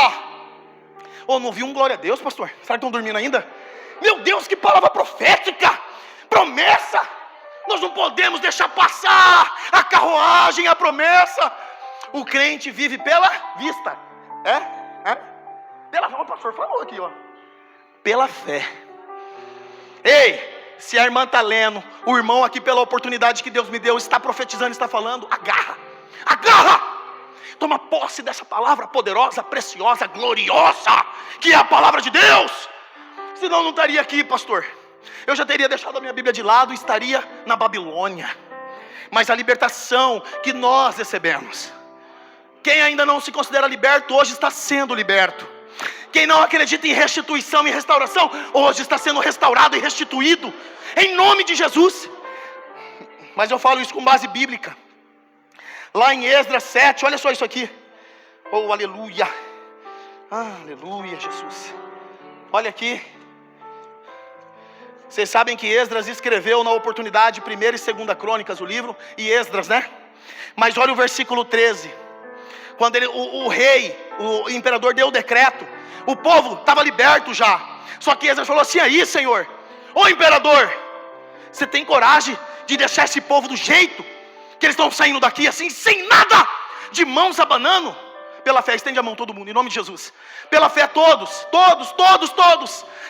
[SPEAKER 3] Oh, não ouvi um glória a Deus, pastor? Será que estão dormindo ainda? Meu Deus, que palavra profética. Promessa. Nós não podemos deixar passar a carruagem, a promessa. O crente vive pela vista. Pela fé, o pastor falou aqui, ó. Pela fé. Ei, se a irmã está lendo, o irmão aqui pela oportunidade que Deus me deu, está profetizando, está falando, agarra, agarra. Toma posse dessa palavra poderosa, preciosa, gloriosa, que é a palavra de Deus. Senão não estaria aqui, pastor. Eu já teria deixado a minha Bíblia de lado e estaria na Babilônia. Mas a libertação que nós recebemos, quem ainda não se considera liberto, hoje está sendo liberto. Quem não acredita em restituição e restauração, hoje está sendo restaurado e restituído, em nome de Jesus. Mas eu falo isso com base bíblica. Lá em Esdras 7, olha só isso aqui. Oh, aleluia. Aleluia, Jesus. Olha aqui. Vocês sabem que Esdras escreveu na oportunidade 1ª e 2ª Crônicas, o livro, e Esdras, né? Mas olha o versículo 13. Quando o rei, o imperador deu o decreto, o povo estava liberto já. Só que Esdras falou assim: aí, Senhor, ô imperador, você tem coragem de deixar esse povo do jeito que eles estão saindo daqui assim, sem nada, de mãos abanando? Pela fé, estende a mão todo mundo, em nome de Jesus. Pela fé todos,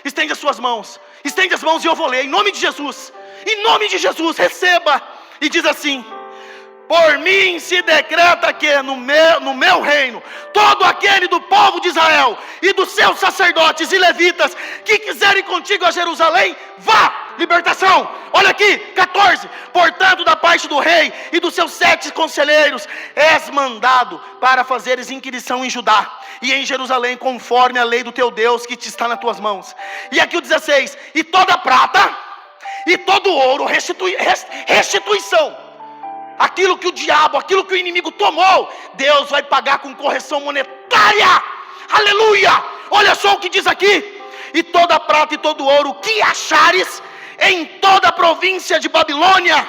[SPEAKER 3] estende as suas mãos. Estende as mãos e eu vou ler, em nome de Jesus. Em nome de Jesus, receba. E diz assim: por mim se decreta que no meu reino, todo aquele do povo de Israel e dos seus sacerdotes e levitas que quiserem contigo a Jerusalém, vá. Libertação. Olha aqui, 14. Portanto, da parte do rei e dos seus 7 conselheiros, és mandado para fazeres inquisição em Judá e em Jerusalém, conforme a lei do teu Deus que te está nas tuas mãos. E aqui o 16. E toda prata e todo ouro, restituição. Aquilo que o diabo, aquilo que o inimigo tomou, Deus vai pagar com correção monetária. Aleluia. Olha só o que diz aqui: e toda prata e todo ouro que achares em toda a província de Babilônia,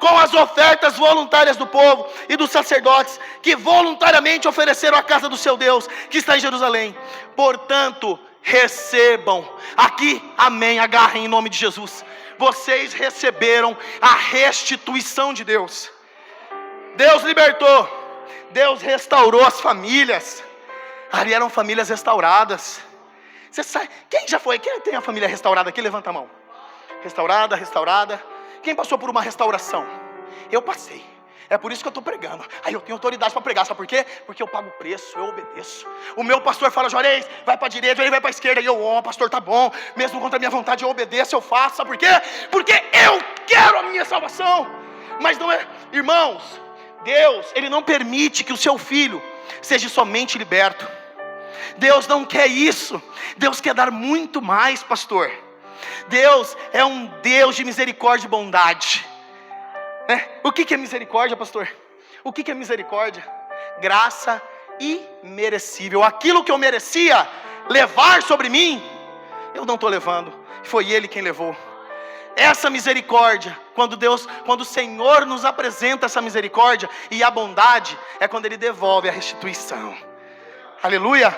[SPEAKER 3] com as ofertas voluntárias do povo e dos sacerdotes, que voluntariamente ofereceram à casa do seu Deus, que está em Jerusalém. Portanto, recebam, aqui, amém, agarrem em nome de Jesus. Vocês receberam a restituição de Deus. Deus libertou, Deus restaurou as famílias. Ali eram famílias restauradas. Você sabe, quem já foi? Quem tem a família restaurada aqui? Levanta a mão. Restaurada. Quem passou por uma restauração? Eu passei. É por isso que eu estou pregando. Aí eu tenho autoridade para pregar. Sabe por quê? Porque eu pago o preço, eu obedeço. O meu pastor fala: Juarez, vai para a direita, ele vai para a esquerda. E eu, pastor, tá bom. Mesmo contra a minha vontade, eu obedeço, eu faço. Sabe por quê? Porque eu quero a minha salvação. Mas não é, irmãos, Deus, Ele não permite que o seu filho seja somente liberto. Deus não quer isso. Deus quer dar muito mais, pastor. Deus é um Deus de misericórdia e bondade. O que é misericórdia, pastor? O que é misericórdia? Graça imerecível. Aquilo que eu merecia levar sobre mim, eu não estou levando. Foi Ele quem levou. Essa misericórdia, quando o Senhor nos apresenta essa misericórdia e a bondade, é quando Ele devolve a restituição. Aleluia!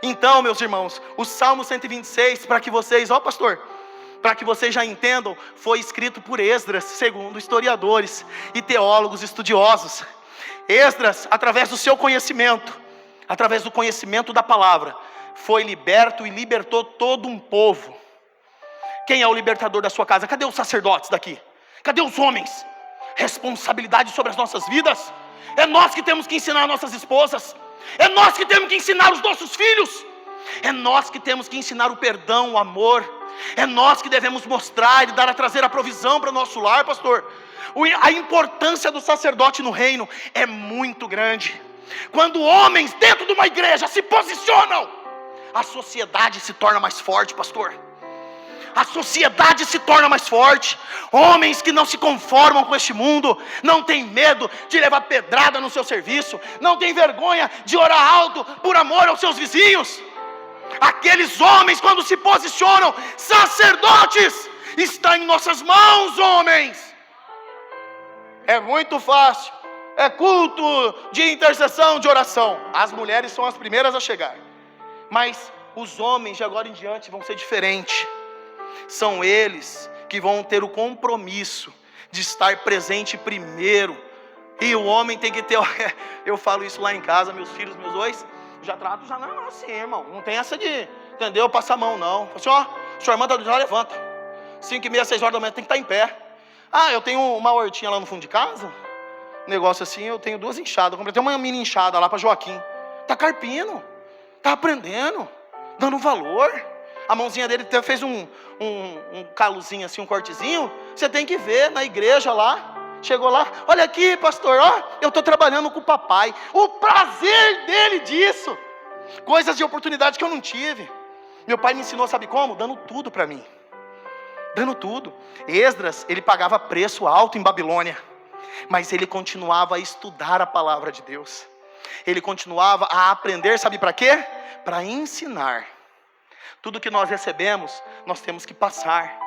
[SPEAKER 3] Então, meus irmãos, o Salmo 126, para que vocês, pastor, para que vocês já entendam, foi escrito por Esdras, segundo historiadores e teólogos estudiosos. Esdras, através do seu conhecimento, através do conhecimento da palavra, foi liberto e libertou todo um povo. Quem é o libertador da sua casa? Cadê os sacerdotes daqui? Cadê os homens? Responsabilidade sobre as nossas vidas. É nós que temos que ensinar nossas esposas. É nós que temos que ensinar os nossos filhos. É nós que temos que ensinar o perdão, o amor. É nós que devemos mostrar e trazer a provisão para o nosso lar, pastor. A importância do sacerdote no reino é muito grande. Quando homens dentro de uma igreja se posicionam, a sociedade se torna mais forte, pastor. A sociedade se torna mais forte. Homens que não se conformam com este mundo, não tem medo de levar pedrada no seu serviço, não tem vergonha de orar alto por amor aos seus vizinhos. Aqueles homens, quando se posicionam, sacerdotes, está em nossas mãos, homens. É muito fácil. É culto de intercessão, de oração. As mulheres são as primeiras a chegar. Mas os homens de agora em diante vão ser diferentes. São eles que vão ter o compromisso de estar presente primeiro. E o homem tem que ter, eu falo isso lá em casa, meus filhos, meus dois, já trato, já não assim, irmão, não tem essa de, entendeu, passar a mão não. Assim, sua irmã já levanta, 5h30, 6 horas da manhã, tem que estar em pé. Eu tenho uma hortinha lá no fundo de casa, negócio assim, eu tenho 2 enxadas, comprei até uma mini enxada lá para Joaquim, tá carpindo, tá aprendendo, dando valor. A mãozinha dele até fez um calozinho assim, um cortezinho. Você tem que ver na igreja lá. Chegou lá, olha aqui, pastor, eu estou trabalhando com o papai. O prazer dele disso. Coisas de oportunidade que eu não tive. Meu pai me ensinou, sabe como? Dando tudo para mim. Dando tudo. Esdras, ele pagava preço alto em Babilônia. Mas ele continuava a estudar a palavra de Deus. Ele continuava a aprender, sabe para quê? Para ensinar. Tudo que nós recebemos, nós temos que passar.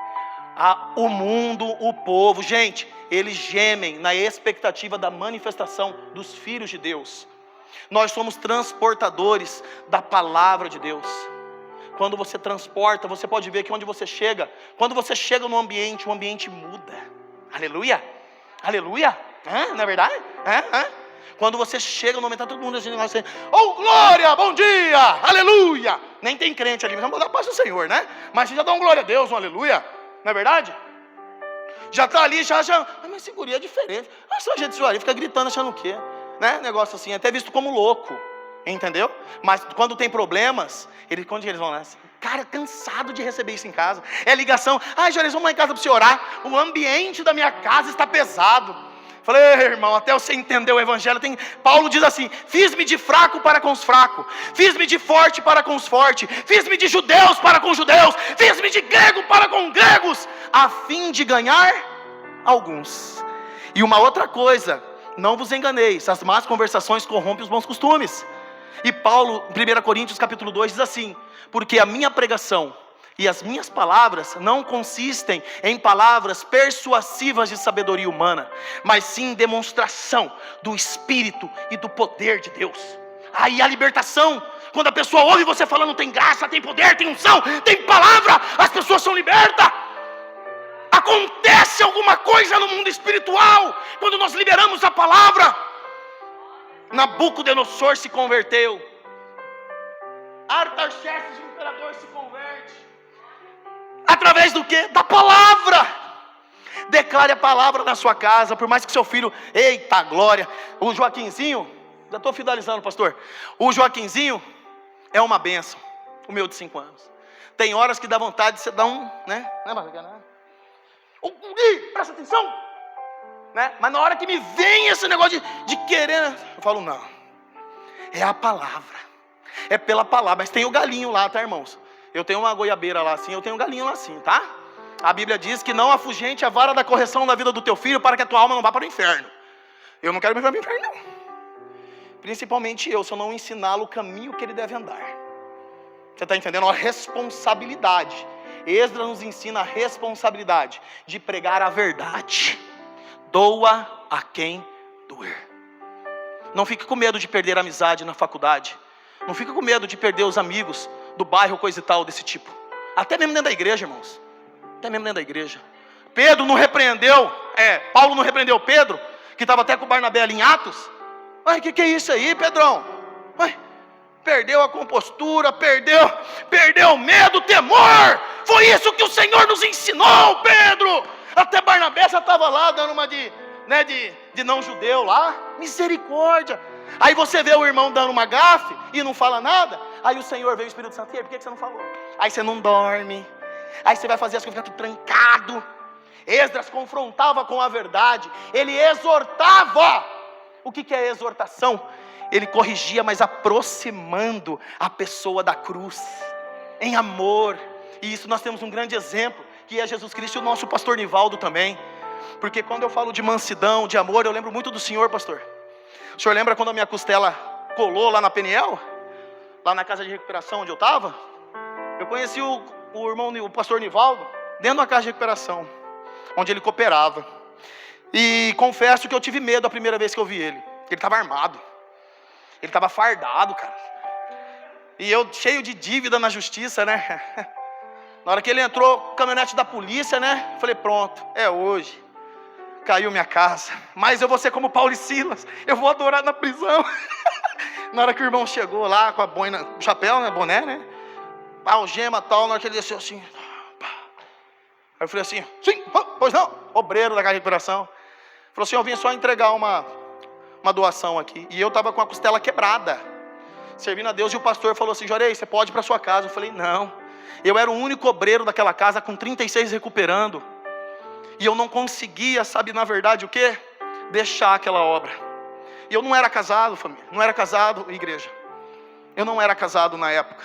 [SPEAKER 3] O mundo, o povo, gente, eles gemem na expectativa da manifestação dos filhos de Deus. Nós somos transportadores da palavra de Deus. Quando você transporta, você pode ver que onde você chega, quando você chega no ambiente, o ambiente muda. Aleluia, aleluia, não é verdade? Quando você chega no momento, tá todo mundo assim, glória, bom dia, aleluia. Nem tem crente ali, mas vamos dar paz ao Senhor, né? Mas você já dá um glória a Deus, um aleluia, não é verdade? Já está ali, já, mas esse guri é diferente. Só a gente fica gritando, achando o quê? Né? Negócio assim, até visto como louco, entendeu? Mas quando tem problemas, quando eles vão lá, cara, cansado de receber isso em casa. É ligação, Juarez, vamos lá em casa para você orar. O ambiente da minha casa está pesado. Falei, irmão, até você entender o evangelho, Paulo diz assim, fiz-me de fraco para com os fracos, fiz-me de forte para com os fortes, fiz-me de judeus para com judeus, fiz-me de grego para com gregos, a fim de ganhar alguns. E uma outra coisa, não vos enganeis, as más conversações corrompem os bons costumes. E Paulo, 1 Coríntios capítulo 2, diz assim, porque a minha pregação E as minhas palavras não consistem em palavras persuasivas de sabedoria humana, mas sim em demonstração do Espírito e do poder de Deus. Aí a libertação, quando a pessoa ouve você falando, tem graça, tem poder, tem unção, tem palavra, as pessoas são libertas. Acontece alguma coisa no mundo espiritual quando nós liberamos a palavra. Nabucodonosor se converteu. Artaxerxes, o imperador, se converte. Através do quê? Da palavra. Declare a palavra na sua casa, por mais que seu filho, eita glória, o Joaquinzinho, já estou finalizando, pastor. O Joaquinzinho é uma bênção, o meu de 5 anos. Tem horas que dá vontade de você dar um, né? Presta atenção, né? Mas na hora que me vem esse negócio de querer, eu falo, não, é a palavra, é pela palavra. Mas tem o galinho lá, tá, irmãos? Eu tenho uma goiabeira lá assim, eu tenho um galinho lá assim, tá? A Bíblia diz que não afugente a vara da correção da vida do teu filho, para que a tua alma não vá para o inferno. Eu não quero me levar para o inferno, não. Principalmente eu, se eu não ensiná-lo o caminho que ele deve andar. Você está entendendo? A responsabilidade. Esdras nos ensina a responsabilidade de pregar a verdade. Doa a quem doer. Não fique com medo de perder a amizade na faculdade. Não fique com medo de perder os amigos do bairro, coisa e tal desse tipo. Até mesmo dentro da igreja, irmãos. Até mesmo dentro da igreja. Pedro não repreendeu, Paulo não repreendeu Pedro, que estava até com o Barnabé ali em Atos. Ai, que é isso aí, Pedrão? Ai, perdeu a compostura, perdeu o medo, o temor. Foi isso que o Senhor nos ensinou, Pedro. Até Barnabé já estava lá dando uma de não judeu lá. Misericórdia. Aí você vê o irmão dando uma gafe e não fala nada. Aí o Senhor veio, o Espírito Santo, e aí, por que você não falou? Aí você não dorme. Aí você vai fazer as coisas, fica tudo trancado. Esdras confrontava com a verdade. Ele exortava. O que é exortação? Ele corrigia, mas aproximando a pessoa da cruz, em amor. E isso nós temos um grande exemplo, que é Jesus Cristo e o nosso pastor Nivaldo também. Porque quando eu falo de mansidão, de amor, eu lembro muito do Senhor, pastor. O senhor lembra quando a minha costela colou lá na Peniel? Lá na casa de recuperação onde eu estava? Eu conheci o pastor Nivaldo dentro da casa de recuperação, onde ele cooperava. E confesso que eu tive medo a primeira vez que eu vi ele. Ele estava armado. Ele estava fardado, cara. E eu cheio de dívida na justiça, né? Na hora que ele entrou, caminhonete da polícia, né? Eu falei, pronto, é hoje. Caiu minha casa. Mas eu vou ser como Paulo e Silas. Eu vou adorar na prisão. Na hora que o irmão chegou lá com a boina, o chapéu, né? Boné, né? Algema e tal. Na hora que ele desceu assim. Aí eu falei assim, sim, pois não. Obreiro da casa de recuperação. Falou assim, eu vim só entregar uma doação aqui. E eu estava com a costela quebrada, servindo a Deus. E o pastor falou assim, Jorei, você pode ir para sua casa? Eu falei, não. Eu era o único obreiro daquela casa, com 36 recuperando. E eu não conseguia, sabe, na verdade o quê? Deixar aquela obra. E eu não era casado, família. Não era casado, igreja. Eu não era casado na época.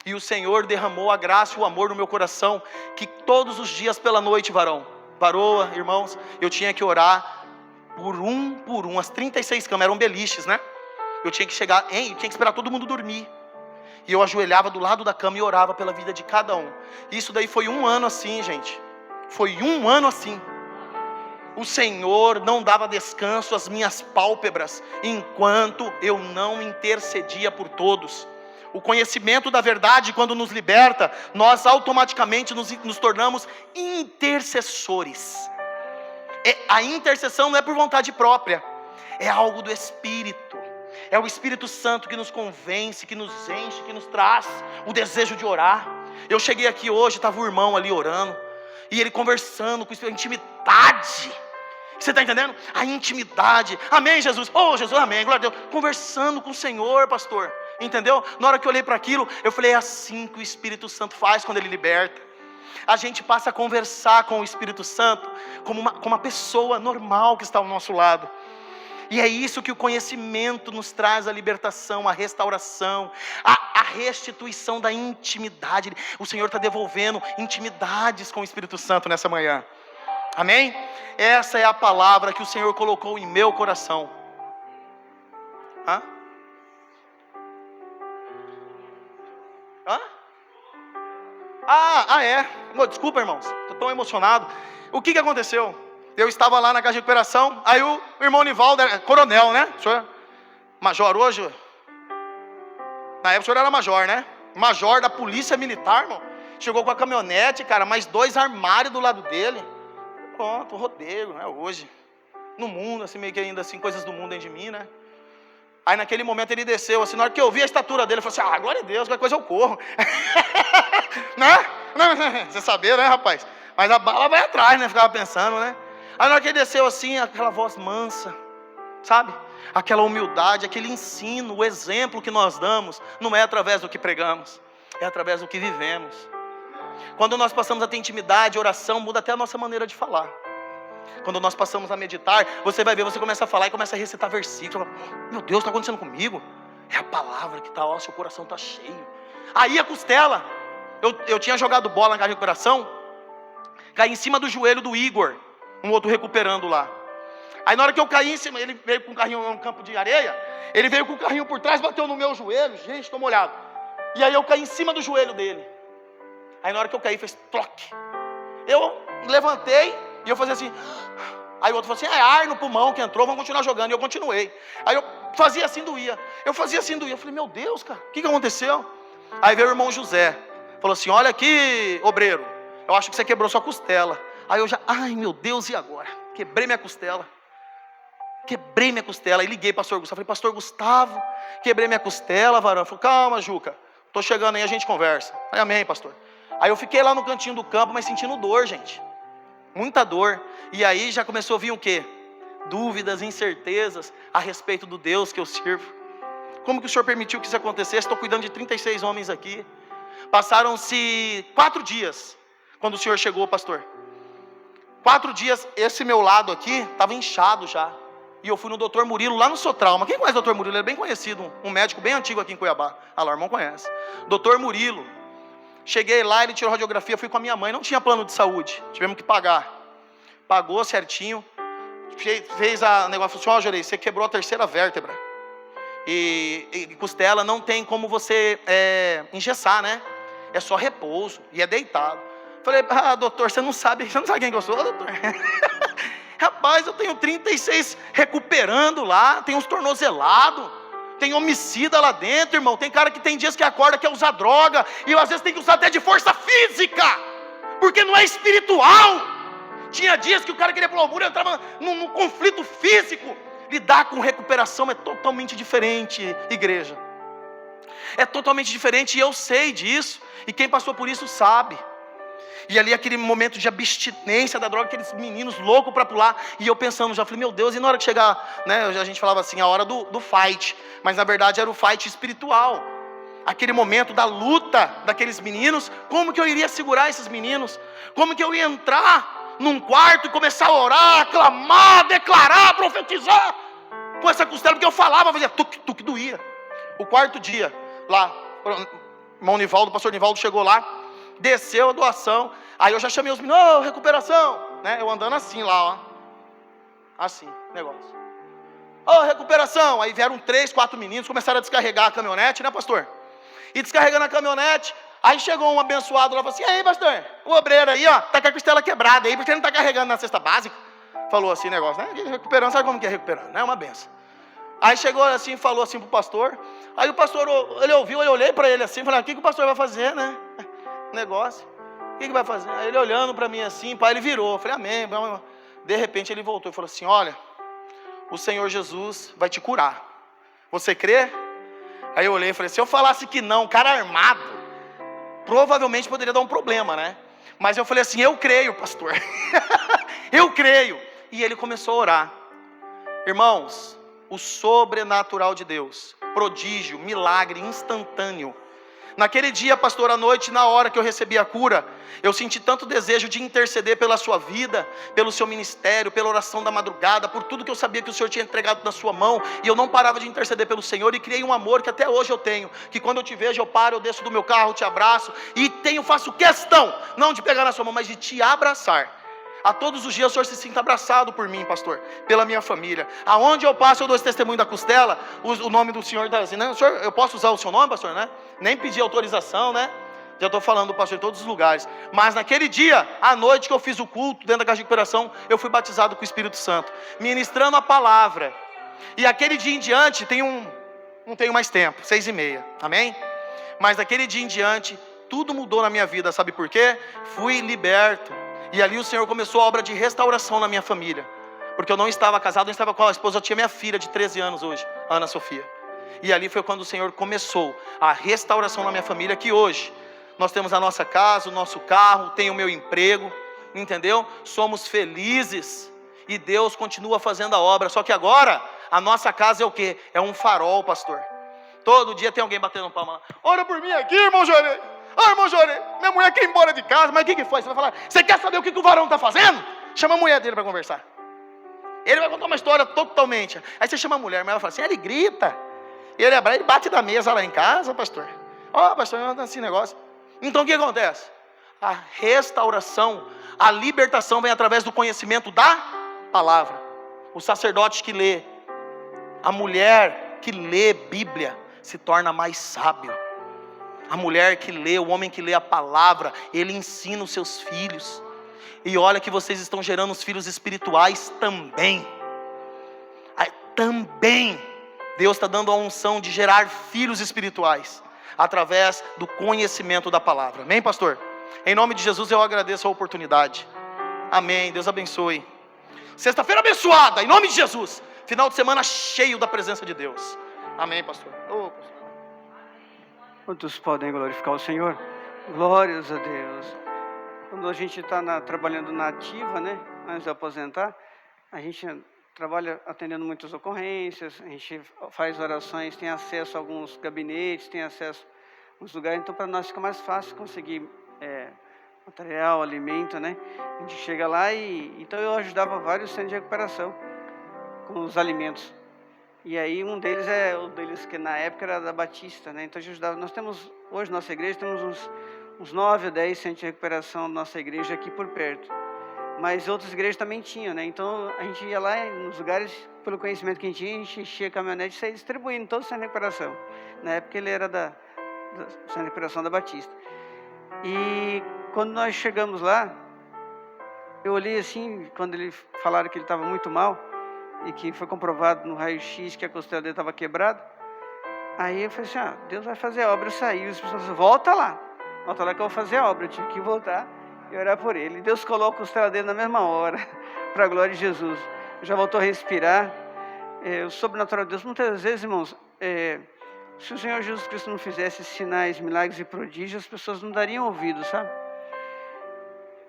[SPEAKER 3] E o Senhor derramou a graça e o amor no meu coração, que todos os dias pela noite, varoa, irmãos, eu tinha que orar por um, as 36 camas, eram beliches, né? Eu tinha que chegar, eu tinha que esperar todo mundo dormir. E eu ajoelhava do lado da cama e orava pela vida de cada um. Isso daí foi 1 ano assim, gente. Foi 1 ano assim. O Senhor não dava descanso às minhas pálpebras, enquanto eu não intercedia por todos. O conhecimento da verdade, quando nos liberta, nós automaticamente nos tornamos intercessores. A intercessão não é por vontade própria, é algo do Espírito. É o Espírito Santo que nos convence, que nos enche, que nos traz o desejo de orar. Eu cheguei aqui hoje, estava o irmão ali orando, e ele conversando com a intimidade. Você está entendendo? A intimidade. Amém, Jesus? Oh, Jesus, amém, glória a Deus. Conversando com o Senhor, pastor. Entendeu? Na hora que eu olhei para aquilo, eu falei, é assim que o Espírito Santo faz quando Ele liberta. A gente passa a conversar com o Espírito Santo como uma pessoa normal que está ao nosso lado. E é isso que o conhecimento nos traz, a libertação, a restauração, a restituição da intimidade. O Senhor está devolvendo intimidades com o Espírito Santo nessa manhã. Amém? Essa é a palavra que o Senhor colocou em meu coração. Hã? É. Desculpa, irmãos, estou tão emocionado. O que aconteceu? Eu estava lá na casa de recuperação, aí o irmão Nivaldo, coronel, né? O senhor major hoje? Na época o senhor era major, né? Major da polícia militar, irmão. Chegou com a caminhonete, cara, mais 2 armários do lado dele. Pronto, rodeio, né? Hoje. No mundo, assim, meio que ainda assim, coisas do mundo dentro de mim, né? Aí naquele momento ele desceu, assim, na hora que eu vi a estatura dele, eu falei assim, glória a Deus, qualquer coisa eu corro. Né? Você sabia, né, rapaz? Mas a bala vai atrás, né? Ficava pensando, né? Aí na hora que ele desceu assim, aquela voz mansa, sabe? Aquela humildade, aquele ensino, o exemplo que nós damos, não é através do que pregamos, é através do que vivemos. Quando nós passamos a ter intimidade, oração, muda até a nossa maneira de falar. Quando nós passamos a meditar, você vai ver, você começa a falar e começa a recitar versículos. Meu Deus, está acontecendo comigo? É a palavra que está, ó, seu coração está cheio. Aí a costela, eu tinha jogado bola na casa de recuperação, caí em cima do joelho do Igor, um outro recuperando lá. Aí na hora que eu caí em cima, ele veio com um carrinho no campo de areia, ele veio com o carrinho por trás, bateu no meu joelho, gente, estou molhado. E aí eu caí em cima do joelho dele. Aí na hora que eu caí, fez troque. Eu levantei e eu fazia assim. Aí o outro falou assim, é ar no pulmão que entrou, vamos continuar jogando. E eu continuei. Aí eu fazia assim, doía. Eu fazia assim, doía. Eu falei, meu Deus, cara, o que aconteceu? Aí veio o irmão José, falou assim, olha aqui, obreiro, eu acho que você quebrou sua costela. Aí eu já, ai meu Deus, e agora? Quebrei minha costela. Aí liguei para o pastor Gustavo, falei, pastor Gustavo, quebrei minha costela, varão. Ele falou, calma, Juca, estou chegando aí, a gente conversa. Falei, amém, pastor. Aí eu fiquei lá no cantinho do campo, mas sentindo dor, gente. Muita dor. E aí já começou a vir o quê? Dúvidas, incertezas a respeito do Deus que eu sirvo. Como que o Senhor permitiu que isso acontecesse? Estou cuidando de 36 homens aqui. Passaram-se 4 dias, quando o Senhor chegou, pastor. 4 dias, esse meu lado aqui estava inchado já. E eu fui no doutor Murilo, lá no Sotrauma. Quem conhece o doutor Murilo? Ele é bem conhecido, um médico bem antigo aqui em Cuiabá. Ah lá, o irmão conhece. Doutor Murilo. Cheguei lá, ele tirou radiografia, fui com a minha mãe, não tinha plano de saúde, tivemos que pagar. Pagou certinho, fez a negócio, falou assim, Jorei, você quebrou a 3ª vértebra. E costela não tem como você engessar, né? É só repouso, e é deitado. Falei, doutor, você não sabe quem que eu sou, doutor? Rapaz, eu tenho 36 recuperando lá, tem uns tornozelados. Tem homicida lá dentro, irmão. Tem cara que tem dias que acorda, quer usar droga. E eu às vezes tem que usar até de força física. Porque não é espiritual. Tinha dias que o cara queria pular o muro e entrava num conflito físico. Lidar com recuperação é totalmente diferente, igreja. É totalmente diferente e eu sei disso. E quem passou por isso sabe. E ali aquele momento de abstinência da droga, aqueles meninos loucos para pular. E eu pensando já, falei, meu Deus, e na hora que chegar, né, a gente falava assim, a hora do fight. Mas na verdade era o fight espiritual. Aquele momento da luta daqueles meninos. Como que eu iria segurar esses meninos? Como que eu ia entrar num quarto e começar a orar, clamar, declarar, profetizar? Com essa costela, porque eu falava, fazia tuque, doía. O 4º dia, lá, o irmão Nivaldo, o pastor Nivaldo chegou lá. Desceu a doação. Aí eu já chamei os meninos, recuperação, né? Eu andando assim lá, ó. Assim, negócio. Recuperação. Aí vieram 3, 4 meninos, começaram a descarregar a caminhonete, né, pastor? E descarregando a caminhonete, aí chegou um abençoado lá e falou assim, e aí, pastor, o obreiro aí, ó, tá com a costela quebrada aí, porque ele não tá carregando na cesta básica. Falou assim, negócio, né? Recuperando, sabe como que é recuperando, né? É uma benção. Aí chegou assim, falou assim pro pastor. Aí o pastor, ele ouviu, eu olhei para ele assim, falei, o que o pastor vai fazer, né? Negócio, o que vai fazer? Aí ele olhando para mim assim, pai, ele virou, eu falei, amém. De repente ele voltou e falou assim, olha, o Senhor Jesus vai te curar, você crê? Aí eu olhei e falei, se eu falasse que não, cara armado, provavelmente poderia dar um problema, né? Mas eu falei assim, eu creio, pastor. Eu creio. E ele começou a orar. Irmãos, o sobrenatural de Deus, prodígio, milagre instantâneo. Naquele dia, pastor, à noite, na hora que eu recebi a cura, eu senti tanto desejo de interceder pela sua vida, pelo seu ministério, pela oração da madrugada, por tudo que eu sabia que o Senhor tinha entregado na sua mão, e eu não parava de interceder pelo Senhor, e criei um amor que até hoje eu tenho, que quando eu te vejo, eu paro, eu desço do meu carro, te abraço, e faço questão, não de pegar na sua mão, mas de te abraçar. A todos os dias o Senhor se sinta abraçado por mim, pastor, pela minha família. Aonde eu passo, eu dou esse testemunho da costela. O nome do Senhor está assim, né? Senhor, eu posso usar o seu nome, pastor, né? Nem pedi autorização, né? Já estou falando, pastor, em todos os lugares. Mas naquele dia, à noite que eu fiz o culto, dentro da casa de recuperação, eu fui batizado com o Espírito Santo, ministrando a palavra. E aquele dia em diante, não tenho mais tempo, 6:30, amém? Mas daquele dia em diante, tudo mudou na minha vida, sabe por quê? Fui liberto. E ali o Senhor começou a obra de restauração na minha família. Porque eu não estava casado, não estava com a esposa, eu tinha minha filha de 13 anos hoje, Ana Sofia. E ali foi quando o Senhor começou a restauração na minha família, que hoje nós temos a nossa casa, o nosso carro, tenho o meu emprego, entendeu? Somos felizes e Deus continua fazendo a obra. Só que agora a nossa casa é o quê? É um farol, pastor. Todo dia tem alguém batendo palma lá. Ora por mim aqui, irmão Jorei. Irmão Jorei, minha mulher quer ir embora de casa. Mas o que foi? Você vai falar, você quer saber o que o varão está fazendo? Chama a mulher dele para conversar. Ele vai contar uma história totalmente. Aí você chama a mulher, mas ela fala assim, ele grita. Ele é bravo, ele bate da mesa lá em casa, pastor. Pastor, não anda assim negócio. Então o que acontece? A restauração, a libertação vem através do conhecimento da palavra. O sacerdote que lê, a mulher que lê Bíblia se torna mais sábio. A mulher que lê, o homem que lê a palavra, ele ensina os seus filhos. E olha que vocês estão gerando os filhos espirituais também. Também Deus está dando a unção de gerar filhos espirituais através do conhecimento da palavra. Amém, pastor? Em nome de Jesus eu agradeço a oportunidade. Amém, Deus abençoe. Sexta-feira abençoada, em nome de Jesus. Final de semana cheio da presença de Deus. Amém, pastor. Pastor.
[SPEAKER 2] Quantos podem glorificar o Senhor? Glórias a Deus. Quando a gente está trabalhando na ativa, né, antes de aposentar, a gente trabalha atendendo muitas ocorrências, a gente faz orações, tem acesso a alguns gabinetes, tem acesso a alguns lugares, então para nós fica mais fácil conseguir material, alimento, né? A gente chega lá então eu ajudava vários centros de recuperação com os alimentos. E aí um deles que na época era da Batista, né? Então a gente ajudava. Nós temos, hoje na nossa igreja, temos uns 9 ou 10 centros de recuperação da nossa igreja aqui por perto. Mas outras igrejas também tinham, né? Então a gente ia lá nos lugares, pelo conhecimento que a gente enchia a caminhonete e saía distribuindo todo o centro de recuperação. Na época ele era da centro de recuperação da Batista. E quando nós chegamos lá, eu olhei assim, quando ele falaram que ele estava muito mal, e que foi comprovado no raio-x que a costela dele estava quebrada. Aí eu falei assim, Deus vai fazer a obra. Eu saí, as pessoas falaram, volta lá que eu vou fazer a obra. Eu tive que voltar e orar por ele. E Deus coloca a costela dele na mesma hora, para a glória de Jesus. Já voltou a respirar. O sobrenatural de Deus, muitas vezes, irmãos, se o Senhor Jesus Cristo não fizesse sinais, milagres e prodígios, as pessoas não dariam ouvido, sabe?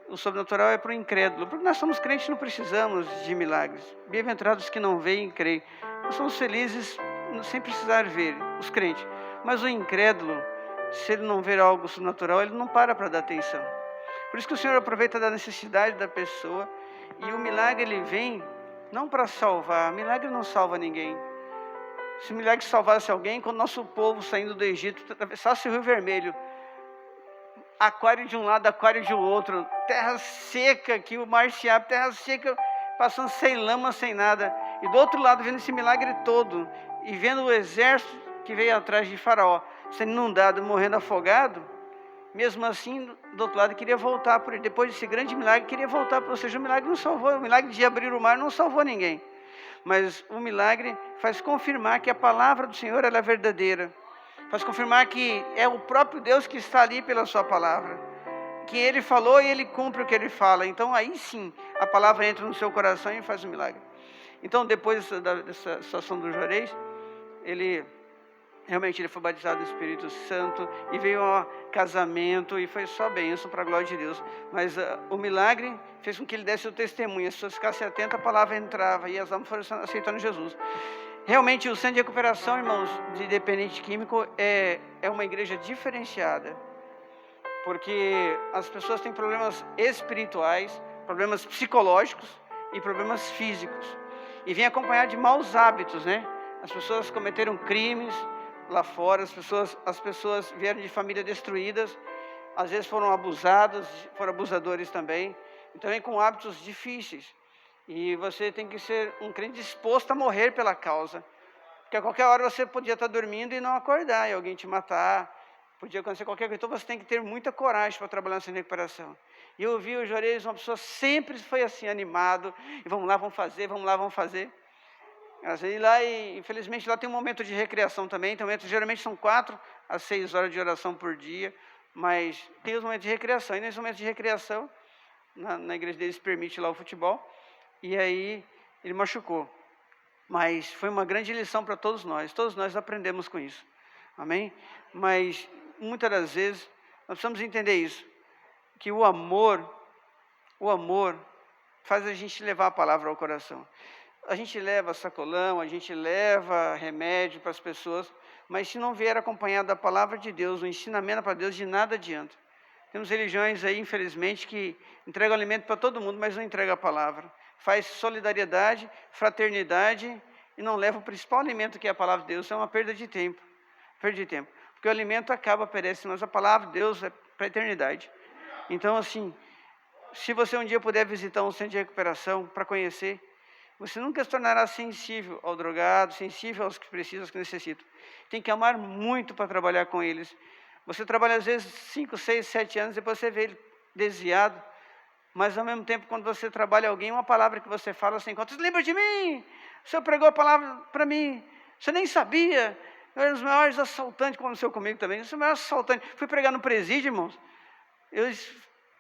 [SPEAKER 2] O sobrenatural é para o incrédulo, porque nós somos crentes, não precisamos de milagres. Bem-aventurados que não veem e creem. Nós somos felizes sem precisar ver, os crentes. Mas o incrédulo, se ele não ver algo sobrenatural, ele não para dar atenção. Por isso que o Senhor aproveita da necessidade da pessoa, e o milagre ele vem não para salvar. Milagre não salva ninguém. Se o milagre salvasse alguém, quando nosso povo saindo do Egito atravessasse o Rio Vermelho, aquário de um lado, aquário de outro, terra seca, que o mar se abre, terra seca, passando sem lama, sem nada. E do outro lado, vendo esse milagre todo, e vendo o exército que veio atrás de Faraó, sendo inundado, morrendo afogado, mesmo assim, do outro lado, queria voltar por ele. Depois desse grande milagre, queria voltar. Ou seja, o milagre não salvou, o milagre de abrir o mar não salvou ninguém. Mas o milagre faz confirmar que a palavra do Senhor ela é verdadeira. Faz confirmar que é o próprio Deus que está ali pela sua palavra. Que Ele falou e Ele cumpre o que Ele fala. Então aí sim, a palavra entra no seu coração e faz o milagre. Então depois dessa situação do Juarez, ele foi batizado no Espírito Santo e veio a casamento e foi só bênção para a glória de Deus. Mas o milagre fez com que ele desse o testemunho. As pessoas ficassem atentas, a palavra entrava e as almas foram aceitando Jesus. Realmente o centro de recuperação, irmãos, de dependente químico é uma igreja diferenciada. Porque as pessoas têm problemas espirituais, problemas psicológicos e problemas físicos. E vem acompanhado de maus hábitos, né? As pessoas cometeram crimes lá fora, as pessoas vieram de famílias destruídas, às vezes foram abusados, foram abusadores também. Então vem com hábitos difíceis. E você tem que ser um crente disposto a morrer pela causa. Porque a qualquer hora você podia estar dormindo e não acordar, e alguém te matar, podia acontecer qualquer coisa. Então você tem que ter muita coragem para trabalhar nessa recuperação. E eu vi o Juarez, uma pessoa sempre foi assim, animado, e vamos lá, vamos fazer, vamos lá, vamos fazer. E lá, infelizmente, lá tem um momento de recreação também, tem geralmente são 4 a 6 horas de oração por dia, mas tem os momentos de recreação, e nesse momento de recreação, na igreja deles permite lá o futebol, e aí ele machucou. Mas foi uma grande lição para todos nós aprendemos com isso, amém? Mas muitas das vezes nós precisamos entender isso, que o amor faz a gente levar a palavra ao coração. A gente leva sacolão, a gente leva remédio para as pessoas, mas se não vier acompanhado da palavra de Deus, o ensinamento para Deus, de nada adianta. Temos religiões aí, infelizmente, que entregam alimento para todo mundo, mas não entregam a palavra. Faz solidariedade, fraternidade e não leva o principal alimento, que é a palavra de Deus. É uma perda de tempo. Porque o alimento acaba, perece, mas a palavra de Deus é para a eternidade. Então, assim, se você um dia puder visitar um centro de recuperação para conhecer, você nunca se tornará sensível ao drogado, sensível aos que precisam, aos que necessitam. Tem que amar muito para trabalhar com eles. Você trabalha às vezes 5, 6, 7 anos, depois você vê ele desviado, mas ao mesmo tempo, quando você trabalha alguém, uma palavra que você fala, você encontra: lembra de mim? O senhor pregou a palavra para mim, você nem sabia. Eu era um dos maiores assaltantes, como aconteceu comigo também, eu sou o maior assaltante. Fui pregar no presídio, irmãos, eu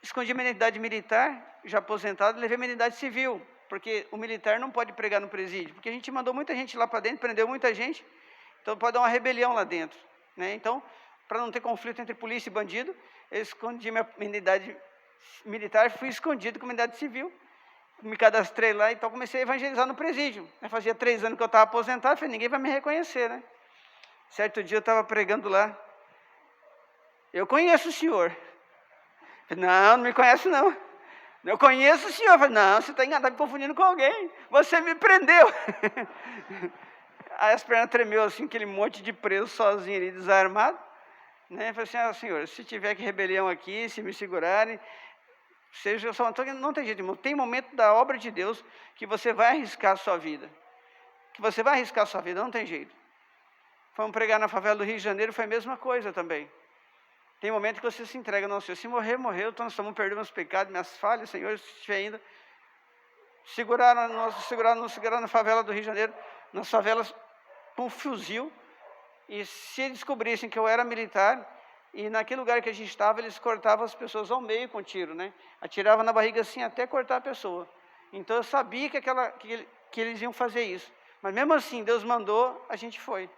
[SPEAKER 2] escondi minha identidade militar, já aposentado, levei minha identidade civil, porque o militar não pode pregar no presídio, porque a gente mandou muita gente lá para dentro, prendeu muita gente, então pode dar uma rebelião lá dentro, né? Então, para não ter conflito entre polícia e bandido, eu escondi minha identidade militar, fui escondido com minha identidade civil, me cadastrei lá, então comecei a evangelizar no presídio. Fazia 3 anos que eu estava aposentado, falei: ninguém vai me reconhecer, né? Certo dia eu estava pregando lá: eu conheço o senhor. Falei: não me conhece não. Eu conheço o senhor. Falei: não, você está enganado, me confundindo com alguém, você me prendeu. Aí as pernas tremeu assim, aquele monte de preso sozinho ali, desarmado, né? Eu falei assim: senhor, se tiver que rebelião aqui, se me segurarem, seja só, não tem jeito, irmão. Tem momento da obra de Deus que você vai arriscar a sua vida, não tem jeito. Fomos pregar na favela do Rio de Janeiro, foi a mesma coisa também. Tem momento que você se entrega, não, Senhor, se morrer, morreu, então nós estamos perdendo meus pecados, minhas falhas, Senhor, se estiver ainda. Seguraram na favela do Rio de Janeiro, nas favelas, com um fuzil, e se descobrissem que eu era militar, e naquele lugar que a gente estava, eles cortavam as pessoas ao meio com tiro, né? Atiravam na barriga assim, até cortar a pessoa. Então eu sabia que eles iam fazer isso, mas mesmo assim, Deus mandou, a gente foi.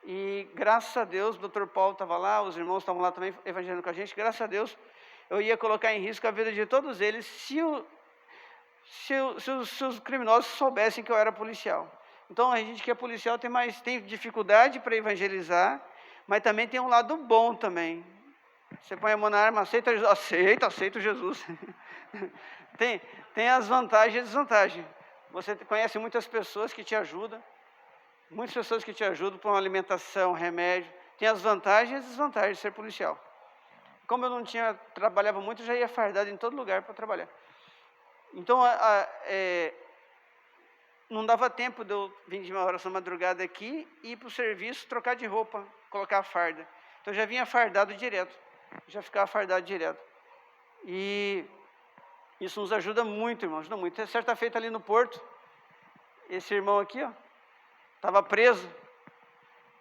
[SPEAKER 2] E graças a Deus, o Dr. Paulo estava lá, os irmãos estavam lá também evangelizando com a gente, graças a Deus, eu ia colocar em risco a vida de todos eles, se os criminosos soubessem que eu era policial. Então a gente que é policial tem dificuldade para evangelizar, mas também tem um lado bom também. Você põe a mão na arma, aceita Jesus. tem as vantagens e as desvantagens. Você conhece muitas pessoas que te ajudam, para uma alimentação, remédio. Tem as vantagens e as desvantagens de ser policial. Como eu trabalhava muito, eu já ia fardado em todo lugar para trabalhar. Então, não dava tempo de eu vir de uma oração madrugada aqui, ir para o serviço, trocar de roupa, colocar a farda. Então, eu já vinha fardado direto, já ficava fardado direto. E isso nos ajuda muito, irmãos, ajuda muito. Certa feita ali no porto, esse irmão aqui, estava preso,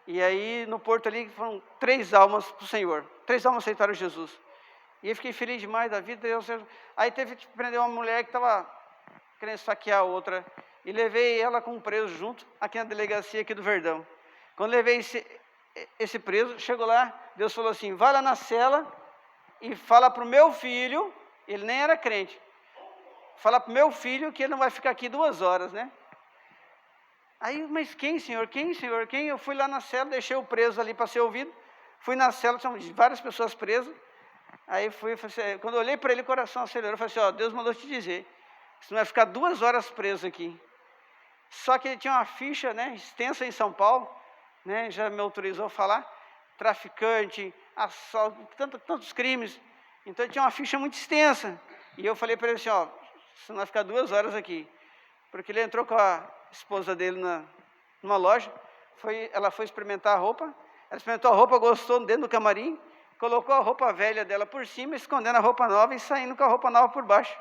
[SPEAKER 2] e aí no porto ali foram 3 almas para o Senhor, 3 almas aceitaram Jesus, e eu fiquei feliz demais da vida. Aí teve que prender uma mulher que estava querendo esfaquear a outra, e levei ela com um preso junto, aqui na delegacia aqui do Verdão. Quando levei esse preso, chegou lá, Deus falou assim: vai lá na cela e fala para o meu filho, ele nem era crente, fala para o meu filho que ele não vai ficar aqui 2 horas, né? Aí, mas quem, senhor? Quem? Eu fui lá na cela, deixei o preso ali para ser ouvido. Fui na cela, tinha várias pessoas presas. Aí quando eu olhei para ele, o coração acelerou. Eu falei assim: Deus mandou te dizer, você não vai ficar 2 horas preso aqui. Só que ele tinha uma ficha, né, extensa em São Paulo, né, já me autorizou a falar, traficante, assalto, tantos crimes. Então ele tinha uma ficha muito extensa. E eu falei para ele assim: você não vai ficar 2 horas aqui. Porque ele entrou com a esposa dele numa loja, ela foi experimentar a roupa, ela experimentou a roupa, gostou dentro do camarim, colocou a roupa velha dela por cima, escondendo a roupa nova e saindo com a roupa nova por baixo.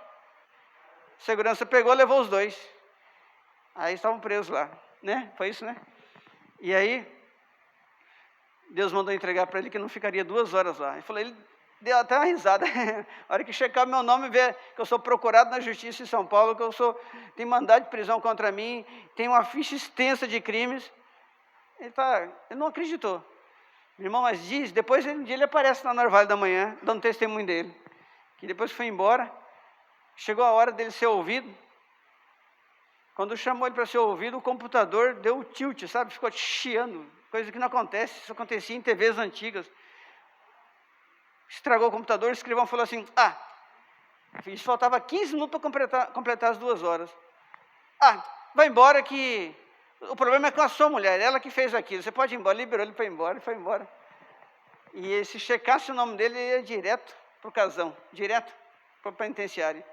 [SPEAKER 2] Segurança pegou, levou os dois. Aí estavam presos lá, né? Foi isso, né? E aí, Deus mandou entregar para ele que não ficaria 2 horas lá. Ele deu até uma risada. A hora que checar meu nome, ver que eu sou procurado na justiça em São Paulo, que tem mandado de prisão contra mim, tem uma ficha extensa de crimes. Ele não acreditou. Meu irmão, mas depois um dia ele aparece lá no Orvalho da Manhã, dando testemunho dele. Que depois foi embora, chegou a hora dele ser ouvido. Quando chamou ele para ser ouvido, o computador deu um tilt, sabe? Ficou chiando, coisa que não acontece, isso acontecia em TVs antigas. Estragou o computador, o escrivão falou assim, isso faltava 15 minutos para completar as 2 horas. Vai embora que o problema é com a sua mulher, ela que fez aquilo, você pode ir embora. Liberou ele para ir embora, e foi embora. E se checasse o nome dele, ele ia direto para o casão, direto para o penitenciário.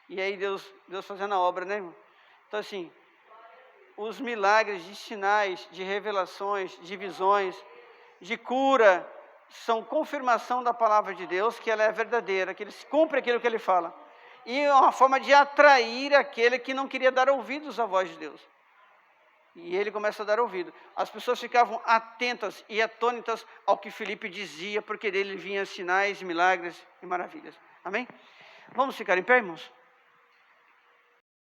[SPEAKER 2] E aí Deus fazendo a obra, né, irmão? Então assim, os milagres de sinais, de revelações, de visões, de cura, são confirmação da palavra de Deus, que ela é verdadeira, que ele cumpre aquilo que ele fala. E é uma forma de atrair aquele que não queria dar ouvidos à voz de Deus. E ele começa a dar ouvido. As pessoas ficavam atentas e atônitas ao que Filipe dizia, porque dele vinham sinais, milagres e maravilhas. Amém? Vamos ficar em pé, irmãos?